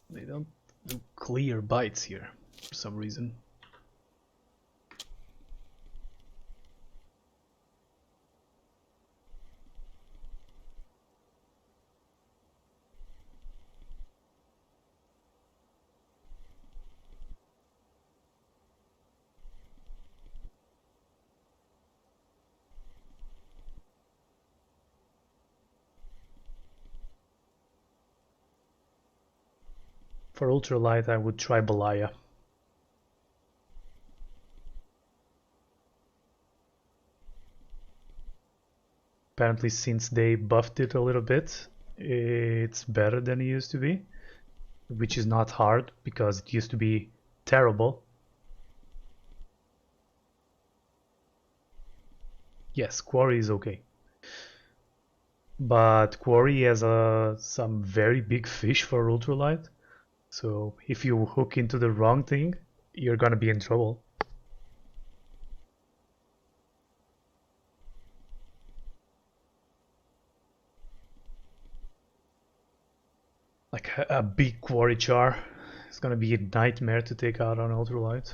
they don't do clear bites here for some reason. For ultralight, I would try Balaya. Apparently, since they buffed it a little bit, it's better than it used to be, which is not hard because it used to be terrible. Yes, Quarry is okay. But Quarry has some very big fish for ultralight. So if you hook into the wrong thing, you're gonna be in trouble. Like a big Quarry char. It's gonna be a nightmare to take out on ultralight.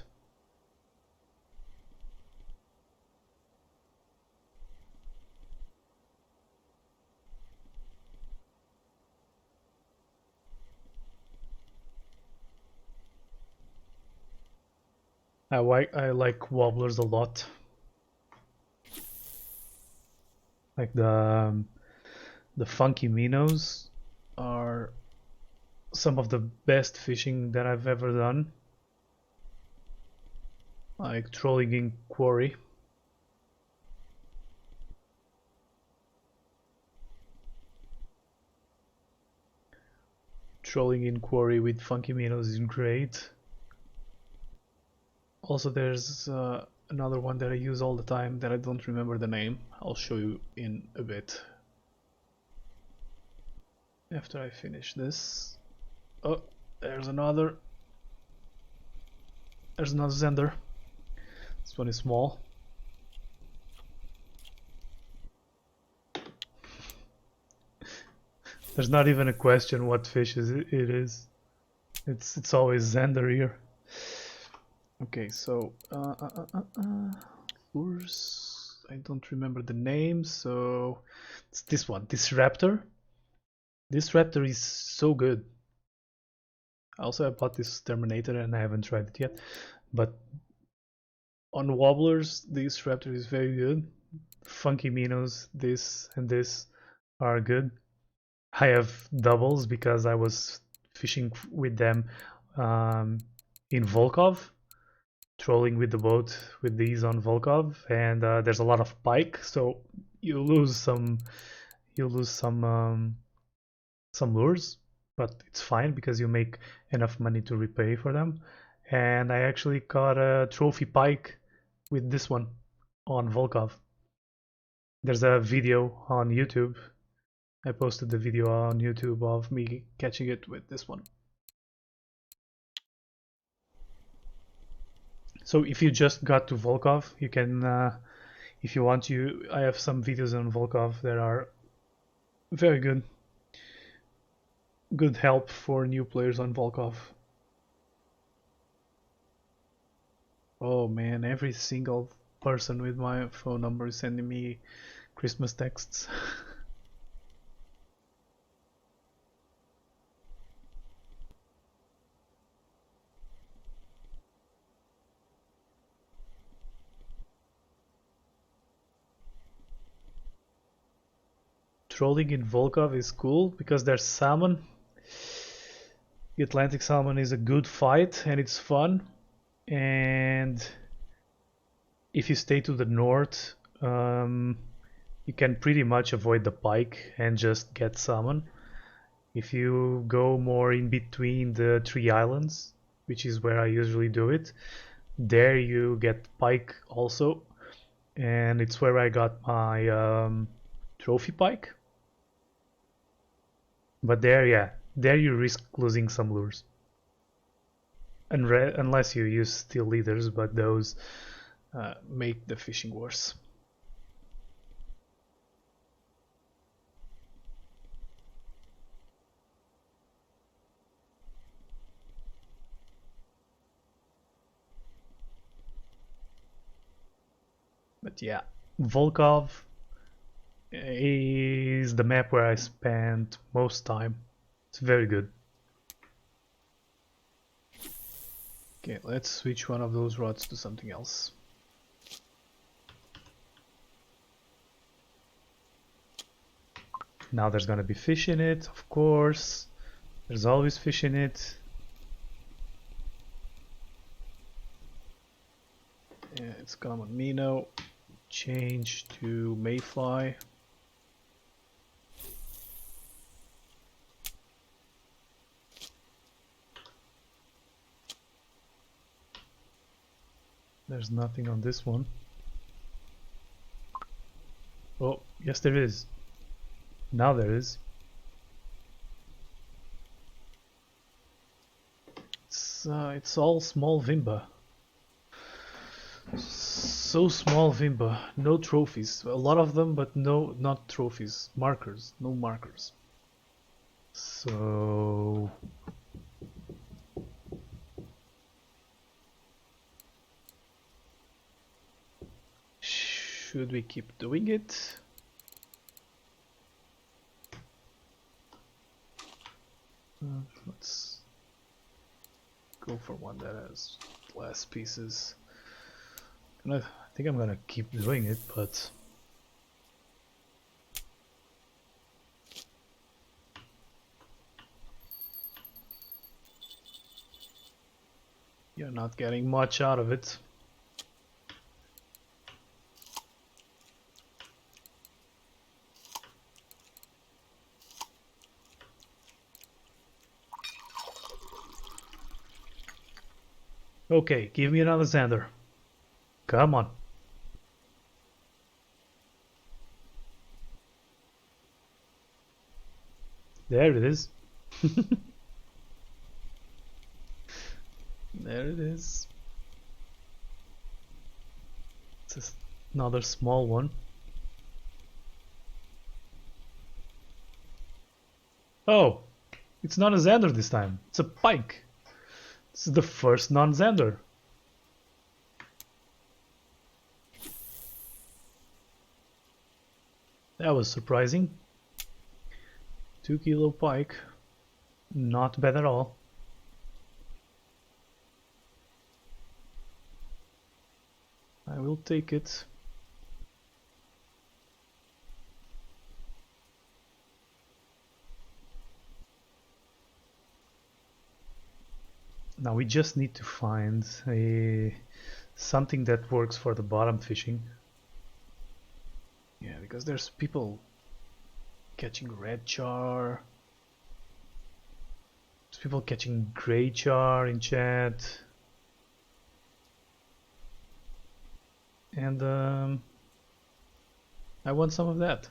I like wobblers a lot. Like the funky minnows are some of the best fishing that I've ever done. Like trolling in Quarry. Trolling in Quarry with funky minnows is great. Also, there's another one that I use all the time that I don't remember the name. I'll show you in a bit. After I finish this. Oh, there's another. There's another Zander. This one is small. There's not even a question what fish it is. It's always Zander here. Okay, so lures. I don't remember the name, so it's this one. This raptor. This raptor is so good. Also, I bought this Terminator and I haven't tried it yet, but on wobblers, this raptor is very good. Funky minnows, this and this are good. I have doubles because I was fishing with them in Volkov, trolling with the boat with these on Volkov, and there's a lot of pike, so you lose some lures, but it's fine because you make enough money to repay for them. And I actually caught a trophy pike with this one on Volkov. There's a video on YouTube. I posted the video on YouTube of me catching it with this one. So if you just got to Volkov, you can, if you want to, I have some videos on Volkov that are very good. Good help for new players on Volkov. Oh man, every single person with my phone number is sending me Christmas texts. Trolling in Volkov is cool because there's salmon. The Atlantic salmon is a good fight and it's fun. And if you stay to the north, you can pretty much avoid the pike and just get salmon. If you go more in between the three islands, which is where I usually do it, there you get pike also, and it's where I got my trophy pike. But there, yeah, there you risk losing some lures. Unless you use steel leaders, but those make the fishing worse. But yeah, Volkov is the map where I spend most time. It's very good. Okay, let's switch one of those rods to something else. Now there's gonna be fish in it, of course. There's always fish in it. Yeah, it's come on me now. Change to Mayfly. There's nothing on this one. Oh, yes there is. Now there is. It's all small Vimba. So small Vimba. No trophies. A lot of them, but no, not trophies. Markers. No markers. So... should we keep doing it? Let's go for one that has less pieces. I think I'm gonna keep doing it, but you're not getting much out of it. Okay, give me another Zander. Come on. There it is. There it is. It's just another small one. Oh, it's not a Zander this time. It's a pike. This is the first non-Zander. That was surprising. 2 kilo pike. Not bad at all. I will take it. Now we just need to find something that works for the bottom fishing. Yeah, because there's people catching red char. There's people catching gray char in chat. And I want some of that.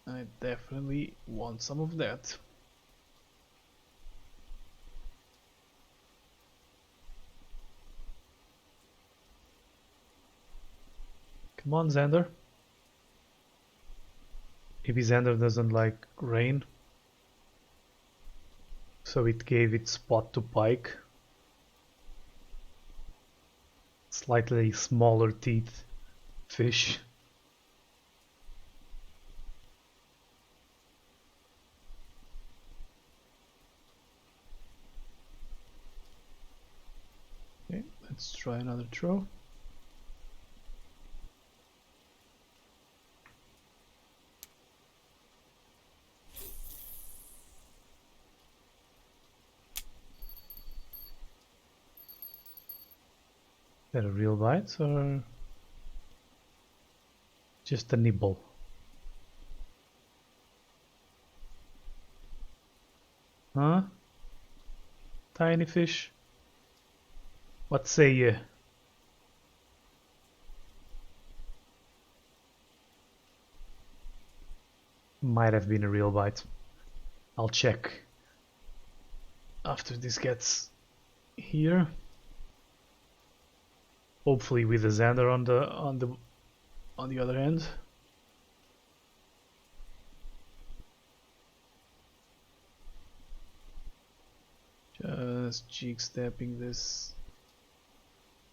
I definitely want some of that. Come on, Zander. Maybe Zander doesn't like rain, so it gave its spot to pike. Slightly smaller teeth fish. Okay, let's try another throw. Is that a real bite or just a nibble? Huh? Tiny fish? What say you? Might have been a real bite. I'll check after this gets here. Hopefully with the Zander on the other end. Just cheek stepping this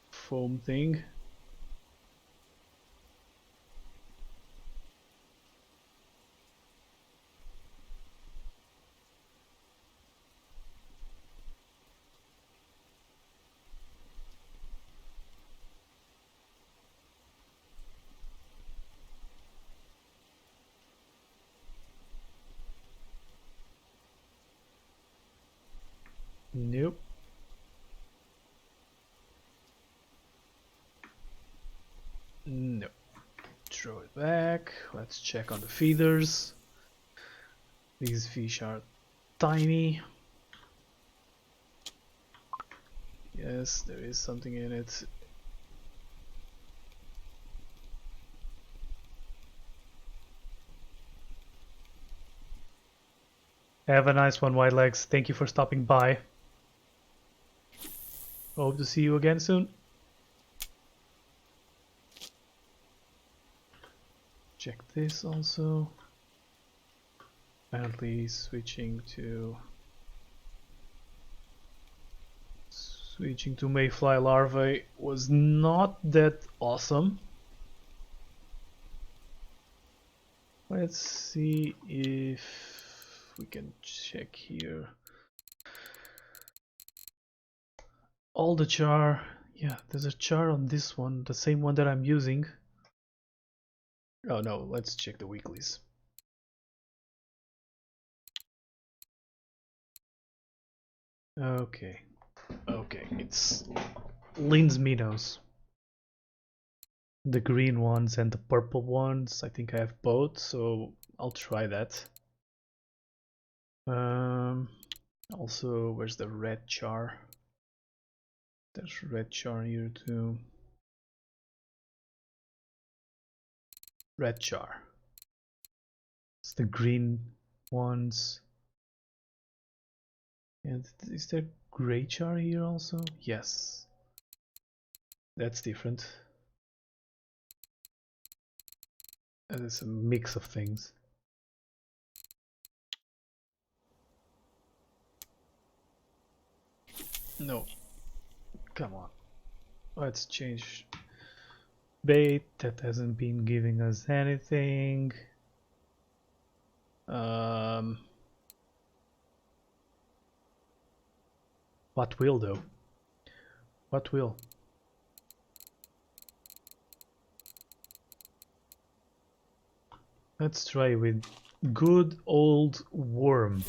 foam thing. Nope. throw it back. Let's check on the feeders. These fish are tiny. Yes, there is something in it. Have a nice one, White Legs. Thank you for stopping by. Hope to see you again soon. Check this also. Apparently switching to mayfly larvae was not that awesome. Let's see if we can check here. All the char. Yeah, there's a char on this one, the same one that I'm using. Oh no, let's check the weeklies. Okay, it's Lynn's Minnows. The green ones and the purple ones, I think I have both, so I'll try that. Also, where's the red char? There's red char here too. Red char. It's the green ones. And is there gray char here also? Yes. That's different. That is a mix of things. No. Come on. Let's change bait. That hasn't been giving us anything. What will though? What will? Let's try with good old worm.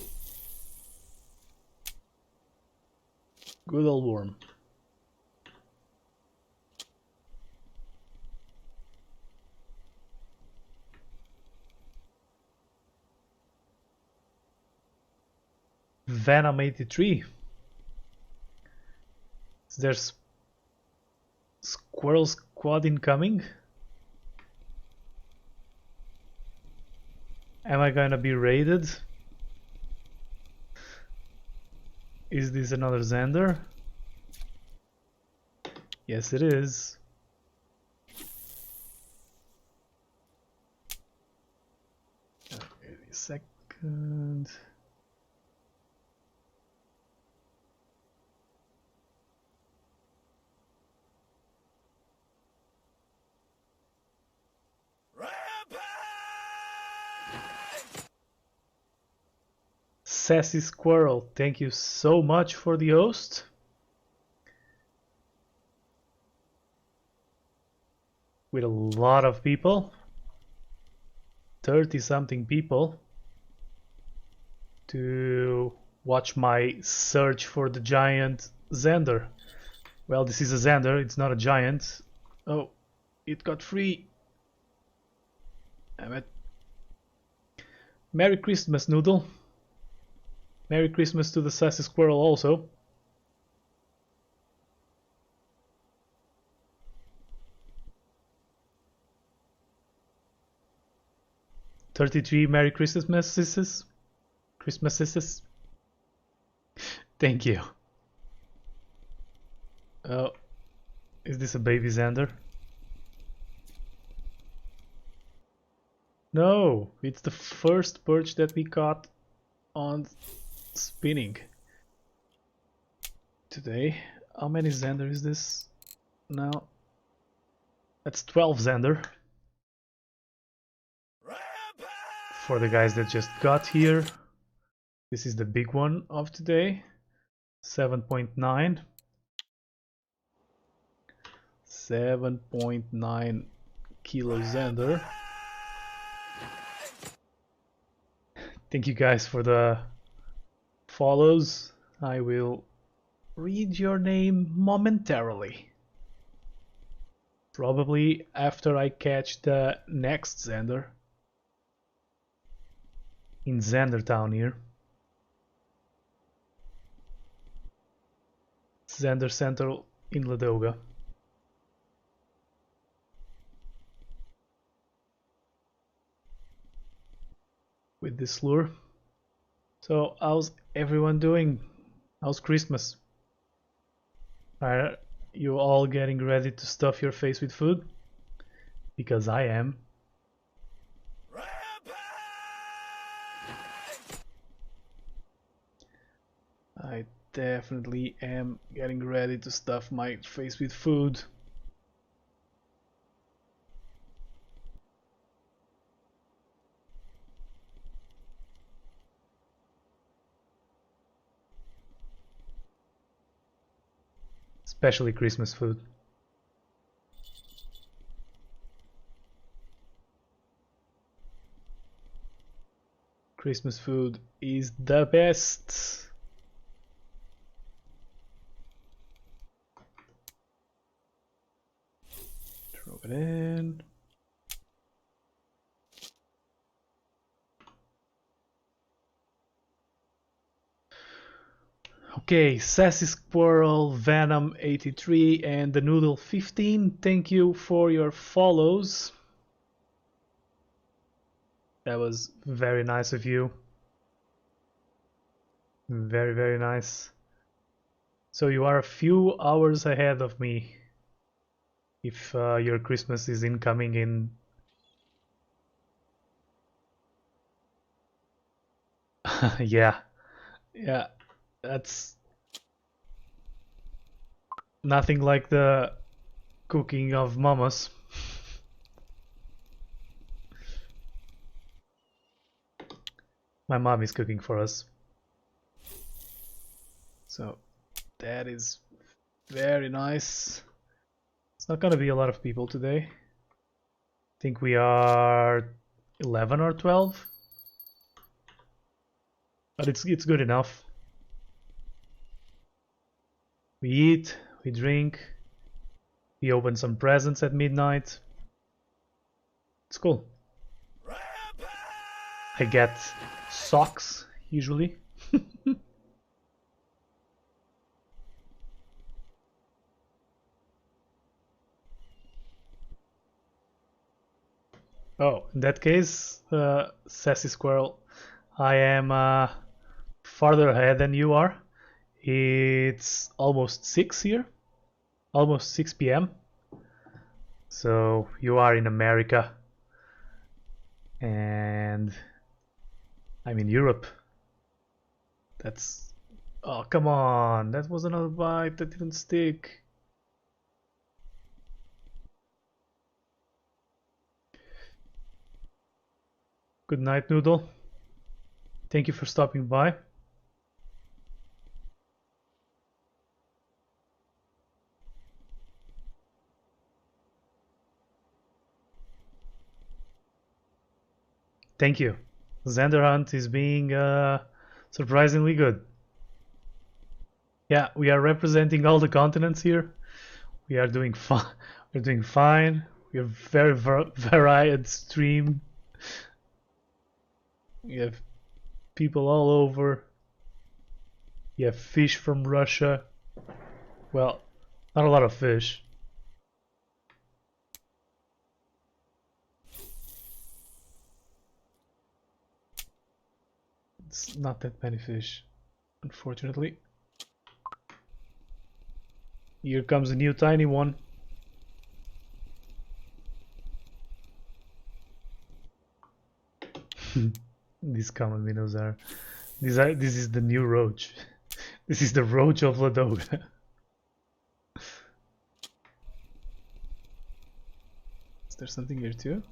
Good old worm. Venom 83. Is there Squirrel Squad incoming? Am I gonna be raided? Is this another Zander? Yes, it is. Wait a second. Sassy Squirrel, thank you so much for the host. With a lot of people, 30 something people, to watch my search for the giant Zander. Well, this is a Zander, it's not a giant. Oh, it got free. Damn it. Merry Christmas, Noodle. Merry Christmas to the Sassy Squirrel also. $33 Merry Christmases. Christmases. Thank you. Oh, is this a baby Zander? No, it's the first perch that we caught on spinning today. How many Zander is this now? That's 12 Zander. For the guys that just got here, this is the big one of today. 7.9. 7.9 kilo Zander. Thank you guys for the follows. I will read your name momentarily. Probably after I catch the next Zander in Zander town here. Zander Central in Ladoga. With this lure. So how's everyone doing? How's Christmas? Are you all getting ready to stuff your face with food? Because I am. I definitely am getting ready to stuff my face with food. Especially Christmas food. Christmas food is the best. Throw it in. Okay, Sassy Squirrel, Venom 83 and the Noodle 15. Thank you for your follows. That was very nice of you. Very, very nice. So you are a few hours ahead of me. If your Christmas is incoming in... yeah, yeah, that's nothing like the cooking of mamas. My mom is cooking for us. So that is very nice. It's not gonna be a lot of people today. I think we are 11 or 12. But it's good enough. We eat, we drink, we open some presents at midnight. It's cool. I get socks usually. Oh, in that case, Sassy Squirrel, I am farther ahead than you are. It's almost 6 here, almost 6 p.m. So you are in America, and I'm in Europe. That's... oh, come on, that was another bite that didn't stick. Good night, Noodle. Thank you for stopping by. Thank you. Zander Hunt is being surprisingly good. Yeah, we are representing all the continents here. We are doing fine. We're doing fine. We are very varied stream. We have people all over. You have fish from Russia. Well, not a lot of fish. It's not that many fish, unfortunately. Here comes a new tiny one. These common minnows are... this is the new roach. This is the roach of Ladoga. Is there something here too?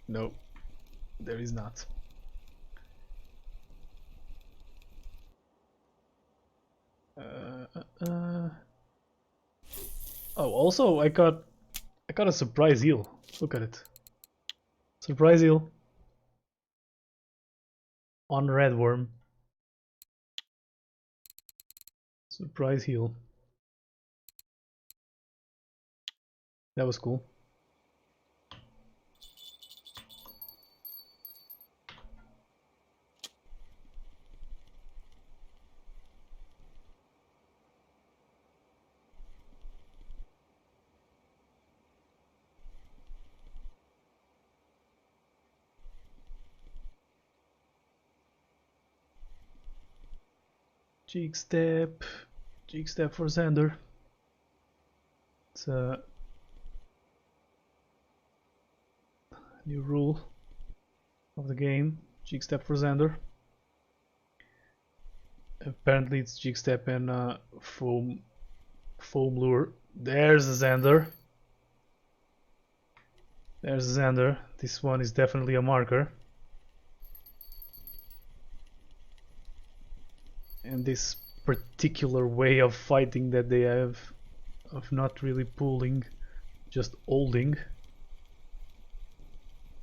No, there is not. Oh, also I got a surprise eel. Look at it. Surprise eel on redworm. Surprise eel. That was cool. Cheek step for Zander. It's a new rule of the game. Cheek step for Zander. Apparently it's cheek step and foam lure. There's a Zander. There's a Zander. This one is definitely a marker. And this particular way of fighting that they have, of not really pulling, just holding.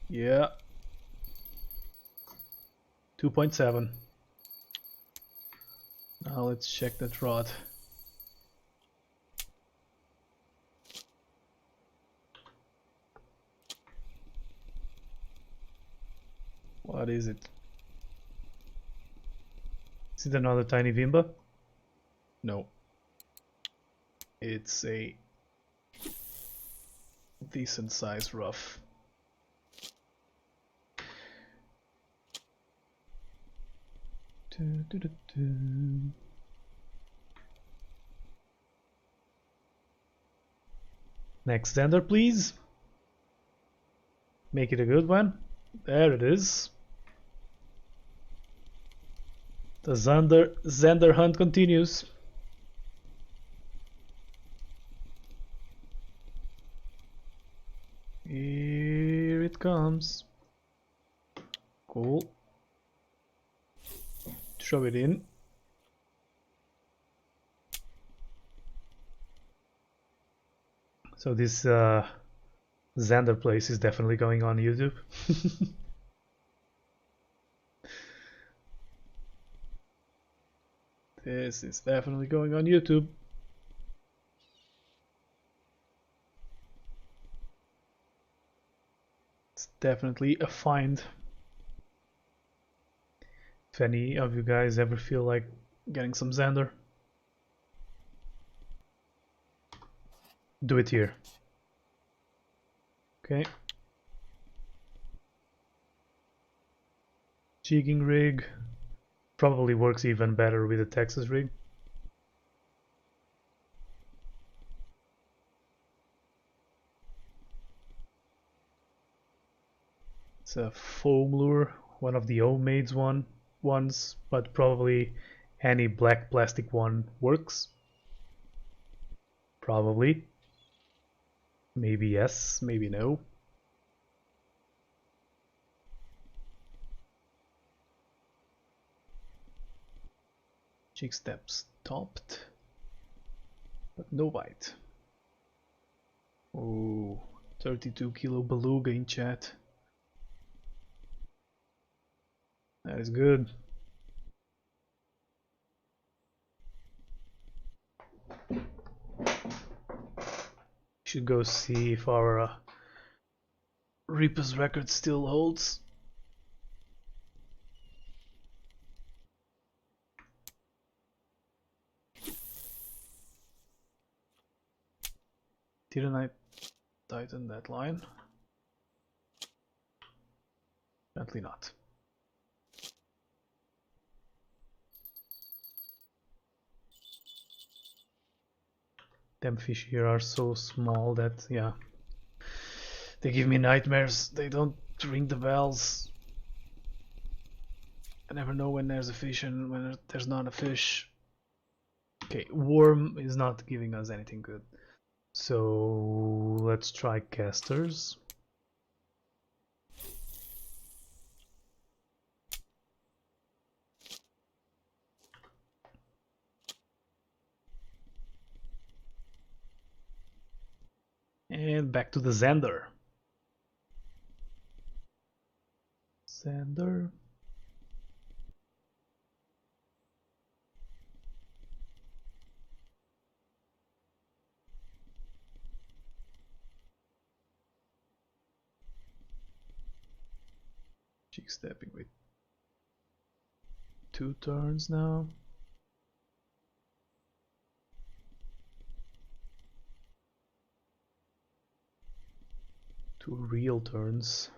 Yeah. 2.7. Now let's check that rod. What is it? Is it another tiny Vimba? No. It's a decent size rough. Next Zander, please. Make it a good one. There it is. The Zander hunt continues. Here it comes. Cool. Throw it in. So this Zander place is definitely going on YouTube. This is definitely going on YouTube. It's definitely a find. If any of you guys ever feel like getting some Zander, do it here. Okay. Jigging rig probably works even better with a Texas rig. It's a foam lure, one of the homemade ones, but probably any black plastic one works. Probably. Maybe yes, maybe no. Jig step stopped, but no bite. Oh, 32 kilo beluga in chat. That is good. Should go see if our Reaper's record still holds. Didn't I tighten that line? Apparently not. Them fish here are so small that, yeah, they give me nightmares. They don't ring the bells. I never know when there's a fish and when there's not a fish. Okay, worm is not giving us anything good. So let's try casters. And back to the Zander. Zander. Jig stepping with 2 turns now. Two real turns,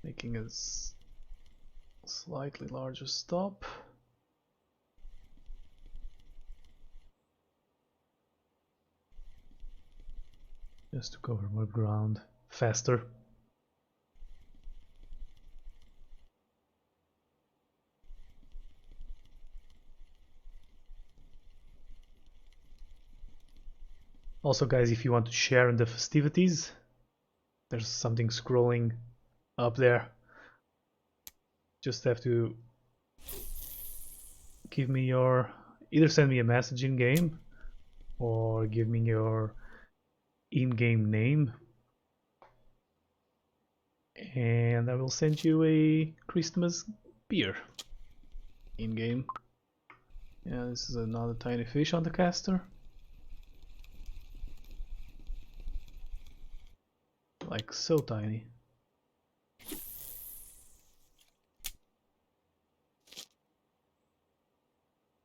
making a slightly larger stop. just to cover more ground faster. Also, guys, if you want to share in the festivities, there's something scrolling up there. Just have to give me your, either send me a message in game or give me your in-game name, and I will send you a Christmas beer in-game. Yeah, this is another tiny fish on the caster. Like so tiny.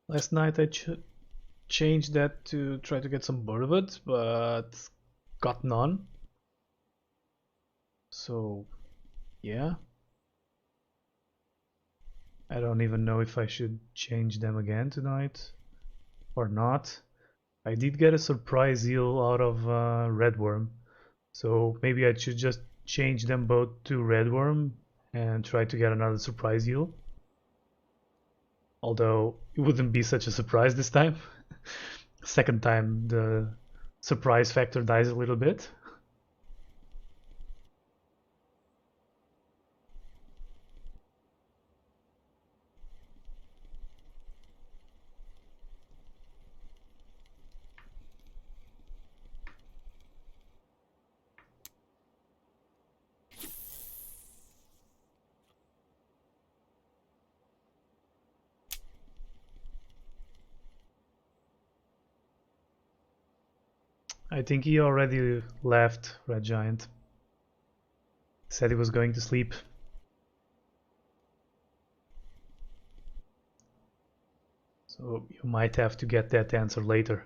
Last night I changed that to try to get some burbot, but got none. So yeah, I don't even know if I should change them again tonight or not. I did get a surprise eel out of redworm, so maybe I should just change them both to redworm and try to get another surprise eel. Although it wouldn't be such a surprise this time. Second time the surprise factor dies a little bit. I think he already left, Red Giant. Said he was going to sleep. So you might have to get that answer later.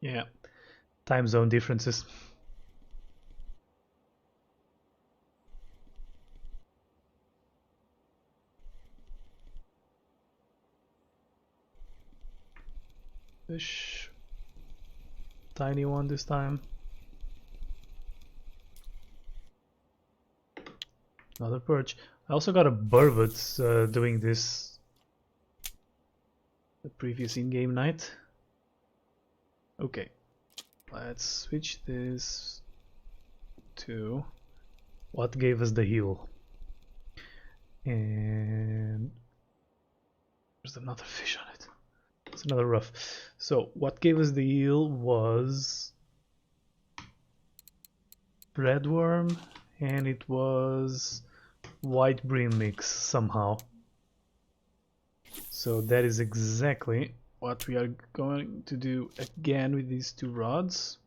Yeah, time zone differences. Fish. Tiny one this time. Another perch. I also got a burbot doing this the previous in-game night. Okay, let's switch this to what gave us the heal. And there's another fish on it. It's another rough. So what gave us the heal was redworm, and it was white bream mix somehow. So that is exactly what we are going to do again with these two rods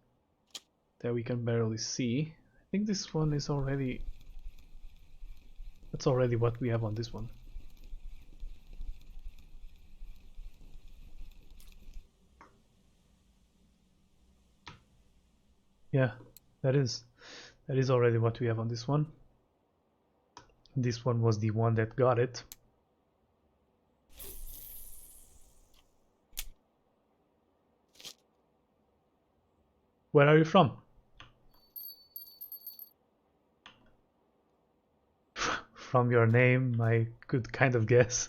that we can barely see. I think this one is already, that's already what we have on this one. Yeah, that is already what we have on this one. This one was the one that got it. Where are you from? From your name, I could kind of guess.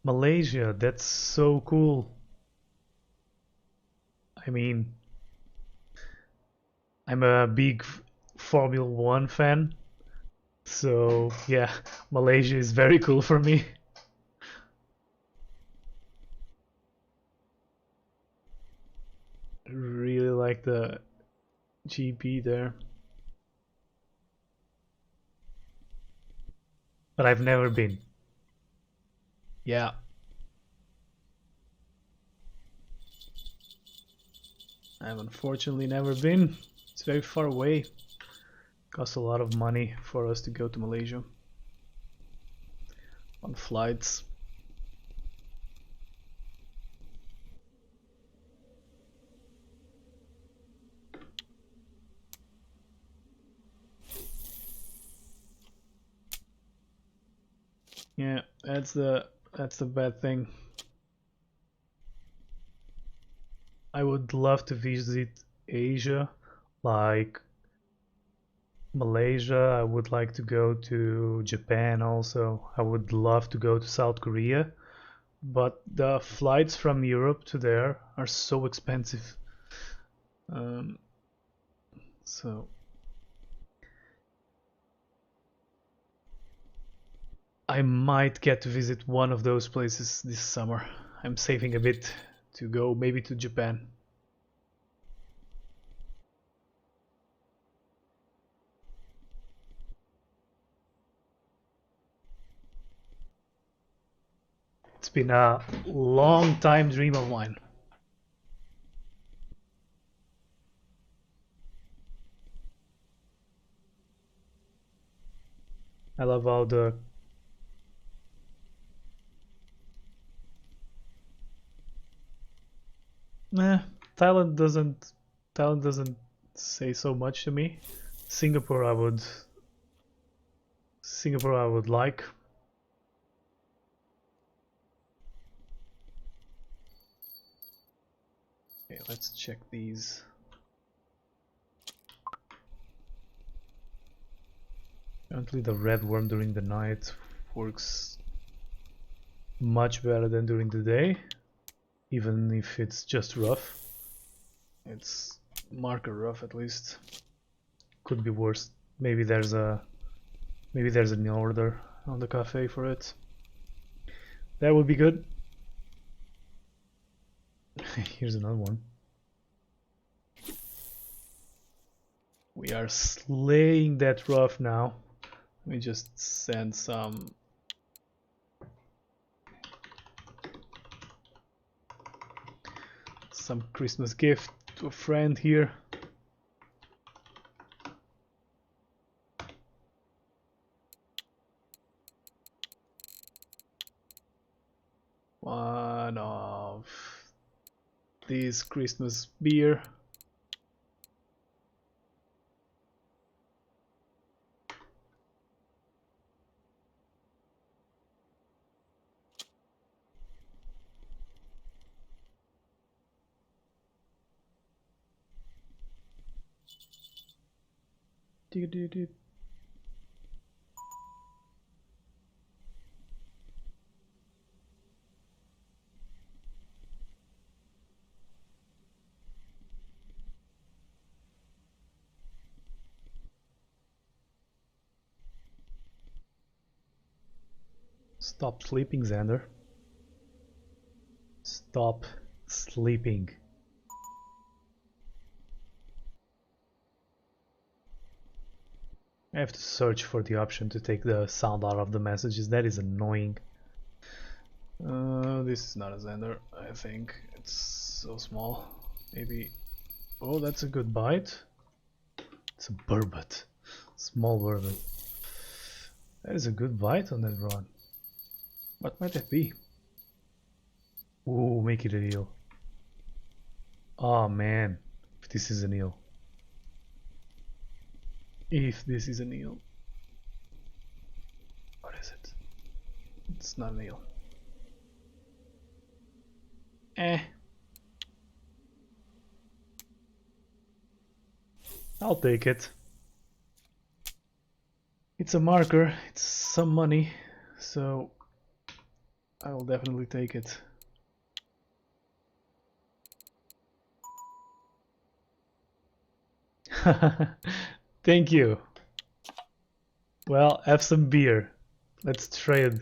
Malaysia, that's so cool. I mean, I'm a big Formula 1 fan, so yeah, Malaysia is very cool for me. Really like the GP there. But I've never been. Yeah. I've unfortunately never been. It's very far away. Costs a lot of money for us to go to Malaysia on flights. Yeah, that's the bad thing. I would love to visit Asia, like Malaysia. I would like to go to Japan also. I would love to go to South Korea, but the flights from Europe to there are so expensive. Um, so I might get to visit one of those places this summer. I'm saving a bit to go maybe to Japan. It's been a long time dream of mine. I love how the eh, Thailand doesn't Thailand doesn't say so much to me. Singapore I would Singapore I would like. Okay, let's check these. Apparently the red worm during the night works much better than during the day, even if it's just rough. It's marker rough at least. Could be worse. Maybe there's an order on the cafe for it. That would be good. Here's another one. We are slaying that rough now. Let me just send some Christmas gift to a friend here. One of these Christmas beer. Stop sleeping, Zander. Stop sleeping. I have to search for the option to take the sound out of the messages. That is annoying. This is not a Zander, I think. It's so small. Maybe. Oh, that's a good bite. It's a burbot. Small burbot. That is a good bite on that rod. What might that be? Ooh, make it a eel. Oh man, if this is an eel. If this is an eel. What is it? It's not an eel. Eh. I'll take it. It's a marker, it's some money, so I will definitely take it. Thank you. Well, have some beer. Let's trade.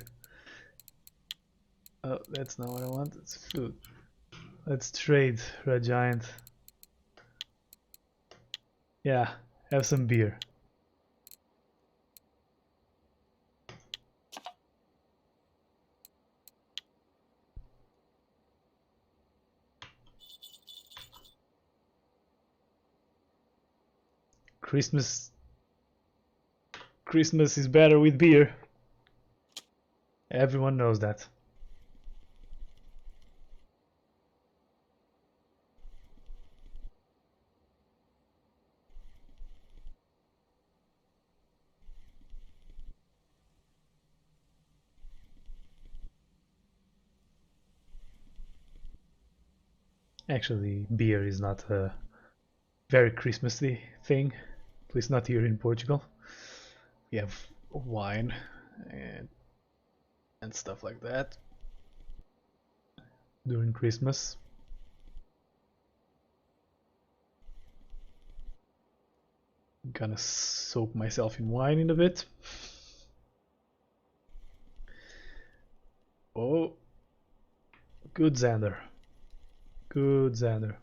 Oh, that's not what I want. It's food. Let's trade, Red Giant. Yeah, have some beer. Christmas is better with beer. Everyone knows that. Actually, beer is not a very Christmassy thing, at least not here in Portugal. We have wine and, and stuff like that during Christmas. I'm gonna soak myself in wine in a bit. Oh, good Zander. Good Zander.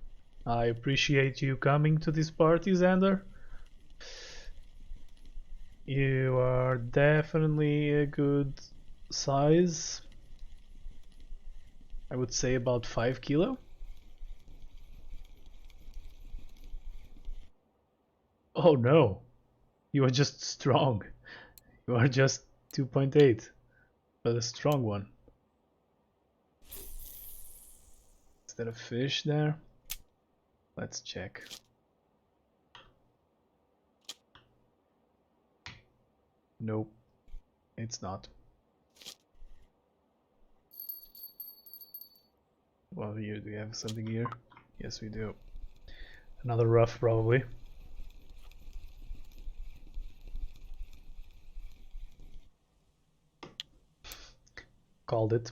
I appreciate you coming to this party, Zander. You are definitely a good size. I would say about 5 kilo. Oh no, you are just strong. You are just 2.8, but a strong one. Is that a fish there? Let's check. Nope, it's not. Well, here, do we have something here? Yes, we do. Another rough, probably. Called it.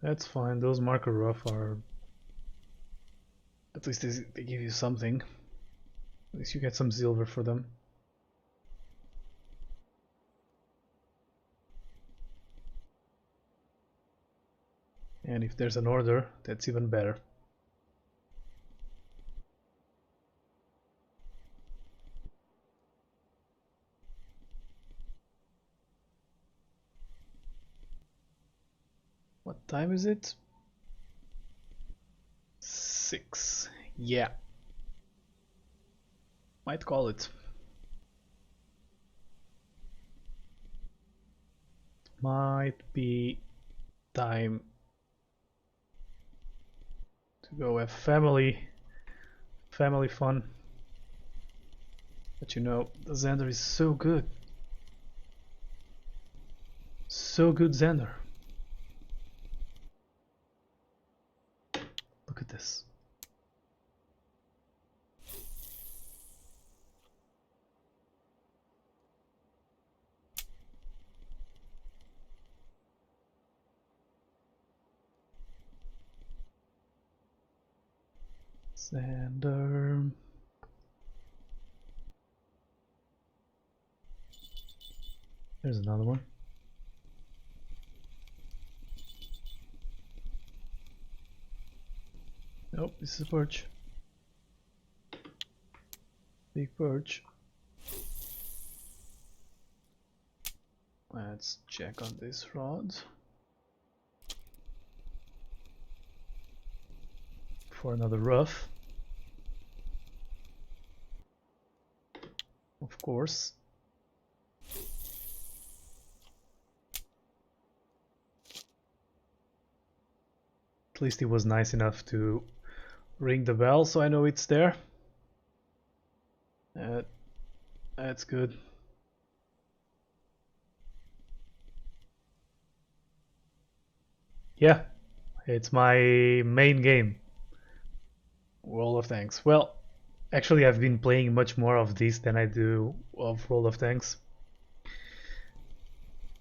That's fine, those marker rough are... At least they give you something. At least you get some silver for them. And if there's an order, that's even better. What time is it? 6. Yeah. Might call it. Might be time to go have family fun. But you know, the Zander is so good. So good, Zander. Look at this. Zander. There's another one. Nope, this is a perch. Big perch. Let's check on this rod for another rough. Of course. At least he was nice enough to ring the bell so I know it's there. That's good. Yeah, it's my main game. World of Tanks. Well, actually I've been playing much more of this than I do of World of Tanks.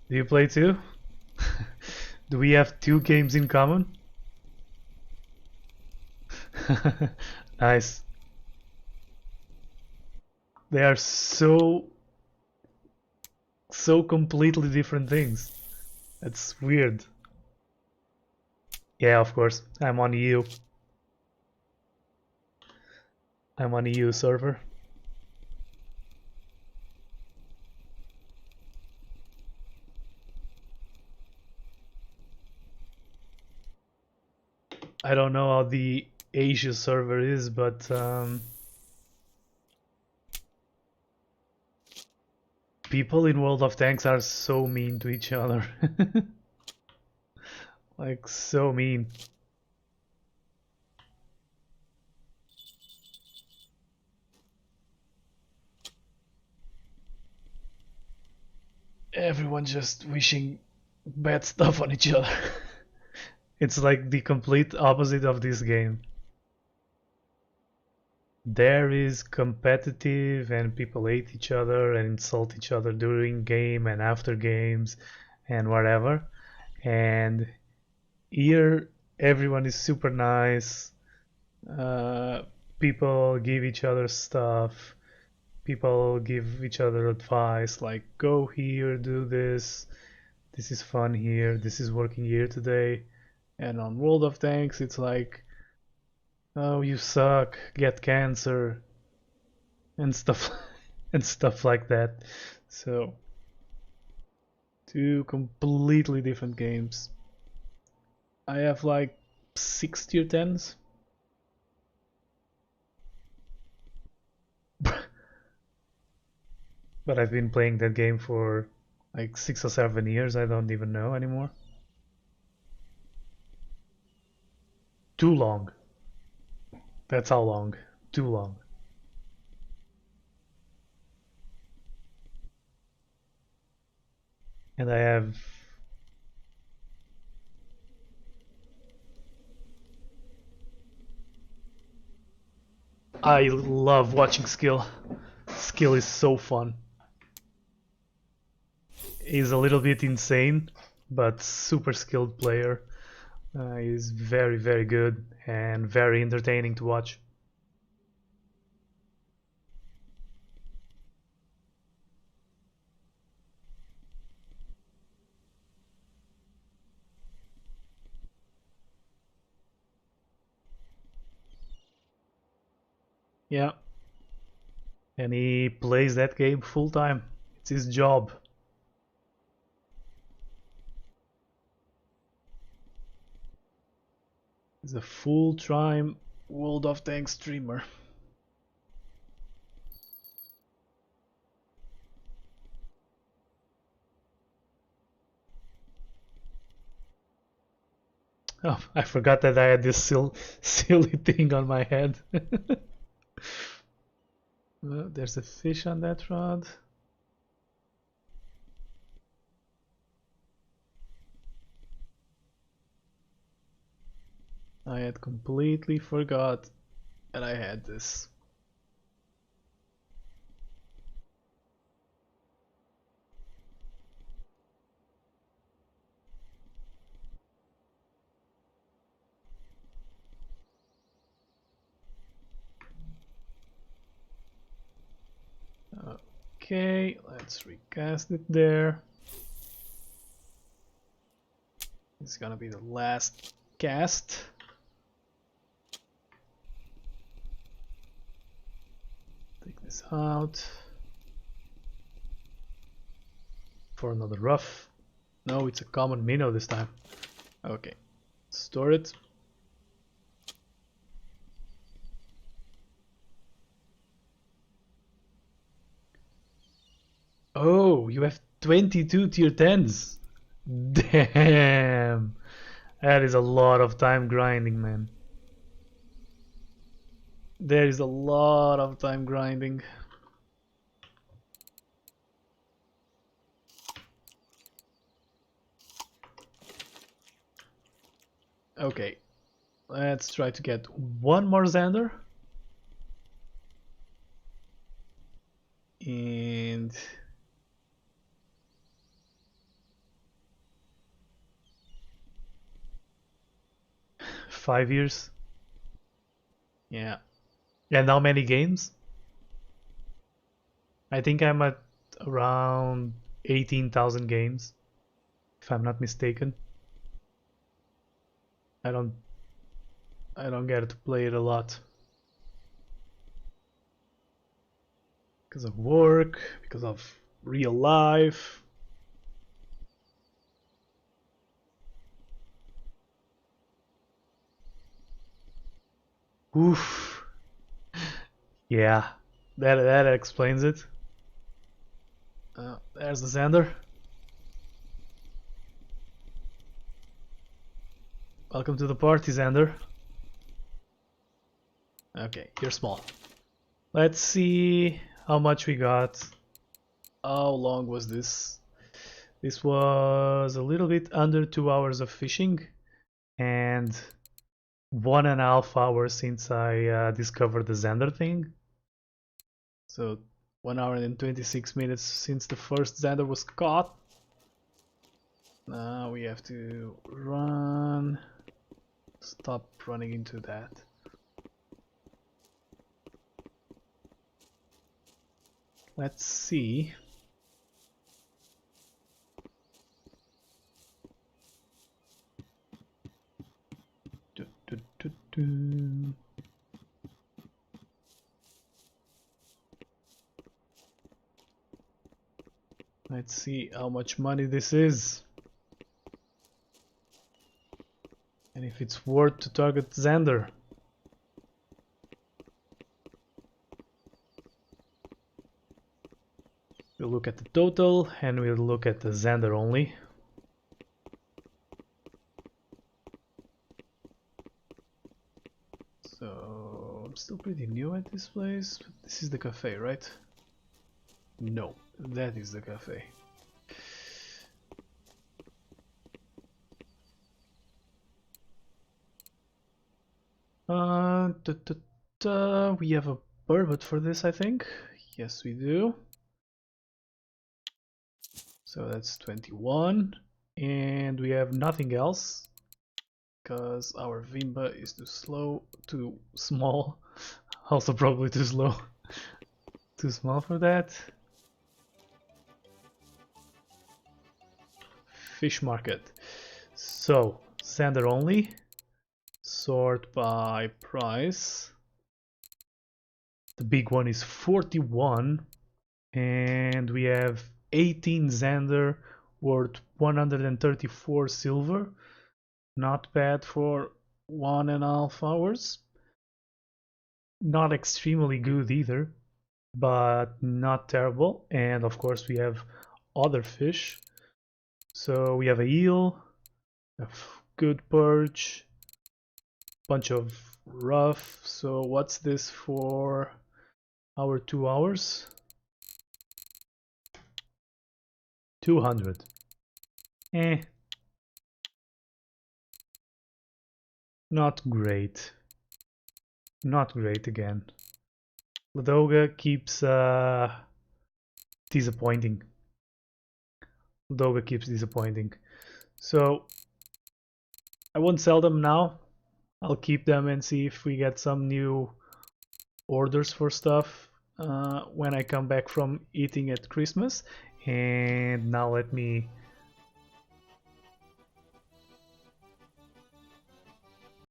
Do you play too? Do we have 2 games in common? Nice. They are so completely different things. That's weird. Yeah, of course. I'm on EU. I'm on EU server. I don't know how the Asia server is, but people in World of Tanks are so mean to each other. Like, so mean. Everyone just wishing bad stuff on each other. It's like the complete opposite of this game. There is competitive and people hate each other and insult each other during game and after games and whatever. And here everyone is super nice. Uh, People give each other stuff. People give each other advice like go here, do this. This is fun here. This is working here today. And on World of Tanks, it's like, oh, you suck, get cancer, and stuff and stuff like that. So, two completely different games. I have like 6 tier 10s. But I've been playing that game for like 6 or 7 years. I don't even know anymore. Too long. That's how long. Too long. And I love watching skill. Skill is so fun. He's a little bit insane, but super skilled player. He's very, very good and very entertaining to watch. Yeah, and he plays that game full time. It's his job. He's a full-time World of Tanks streamer. Oh, I forgot that I had this silly thing on my head. Well, there's a fish on that rod. I had completely forgot that I had this. Okay, let's recast it there. It's gonna be the last cast. Take this out for another rough. No, it's a common minnow this time. Okay, store it. Oh, you have 22 tier 10s. Damn. That is a lot of time grinding, man. There is a lot of time grinding. Okay, let's try to get one more Zander. And 5 years. Yeah. And how many games? I think I'm at around 18,000 games, if I'm not mistaken. I don't get to play it a lot. Because of work, because of real life. Oof. Yeah, that explains it. There's the Zander. Welcome to the party, Zander. Okay, you're small. Let's see how much we got. How long was this? This was a little bit under 2 hours of fishing and 1.5 hours since I discovered the Zander thing. So 1 hour and 26 minutes since the first Zander was caught. Now we have to run. Stop running into that. Let's see. Let's see how much money this is. And if it's worth to target Zander. We'll look at the total and we'll look at the Zander only. So I'm still pretty new at this place. But this is the cafe, right? No, that is the cafe. We have a burbot for this, I think. Yes, we do. So that's 21. And we have nothing else. Because our Vimba is too small. Also probably too slow. Too small for that. Fish market. So, Zander only. Sort by price. The big one is 41. And we have 18 Zander worth 134 silver. Not bad for 1.5 hours. Not extremely good either, but not terrible. And of course we have other fish. So we have a eel, a good perch, bunch of rough. So what's this for our 2 hours? 200. Not great. Not great again. Ladoga keeps disappointing. Ladoga keeps disappointing. So I won't sell them now. I'll keep them and see if we get some new orders for stuff when I come back from eating at Christmas. And now let me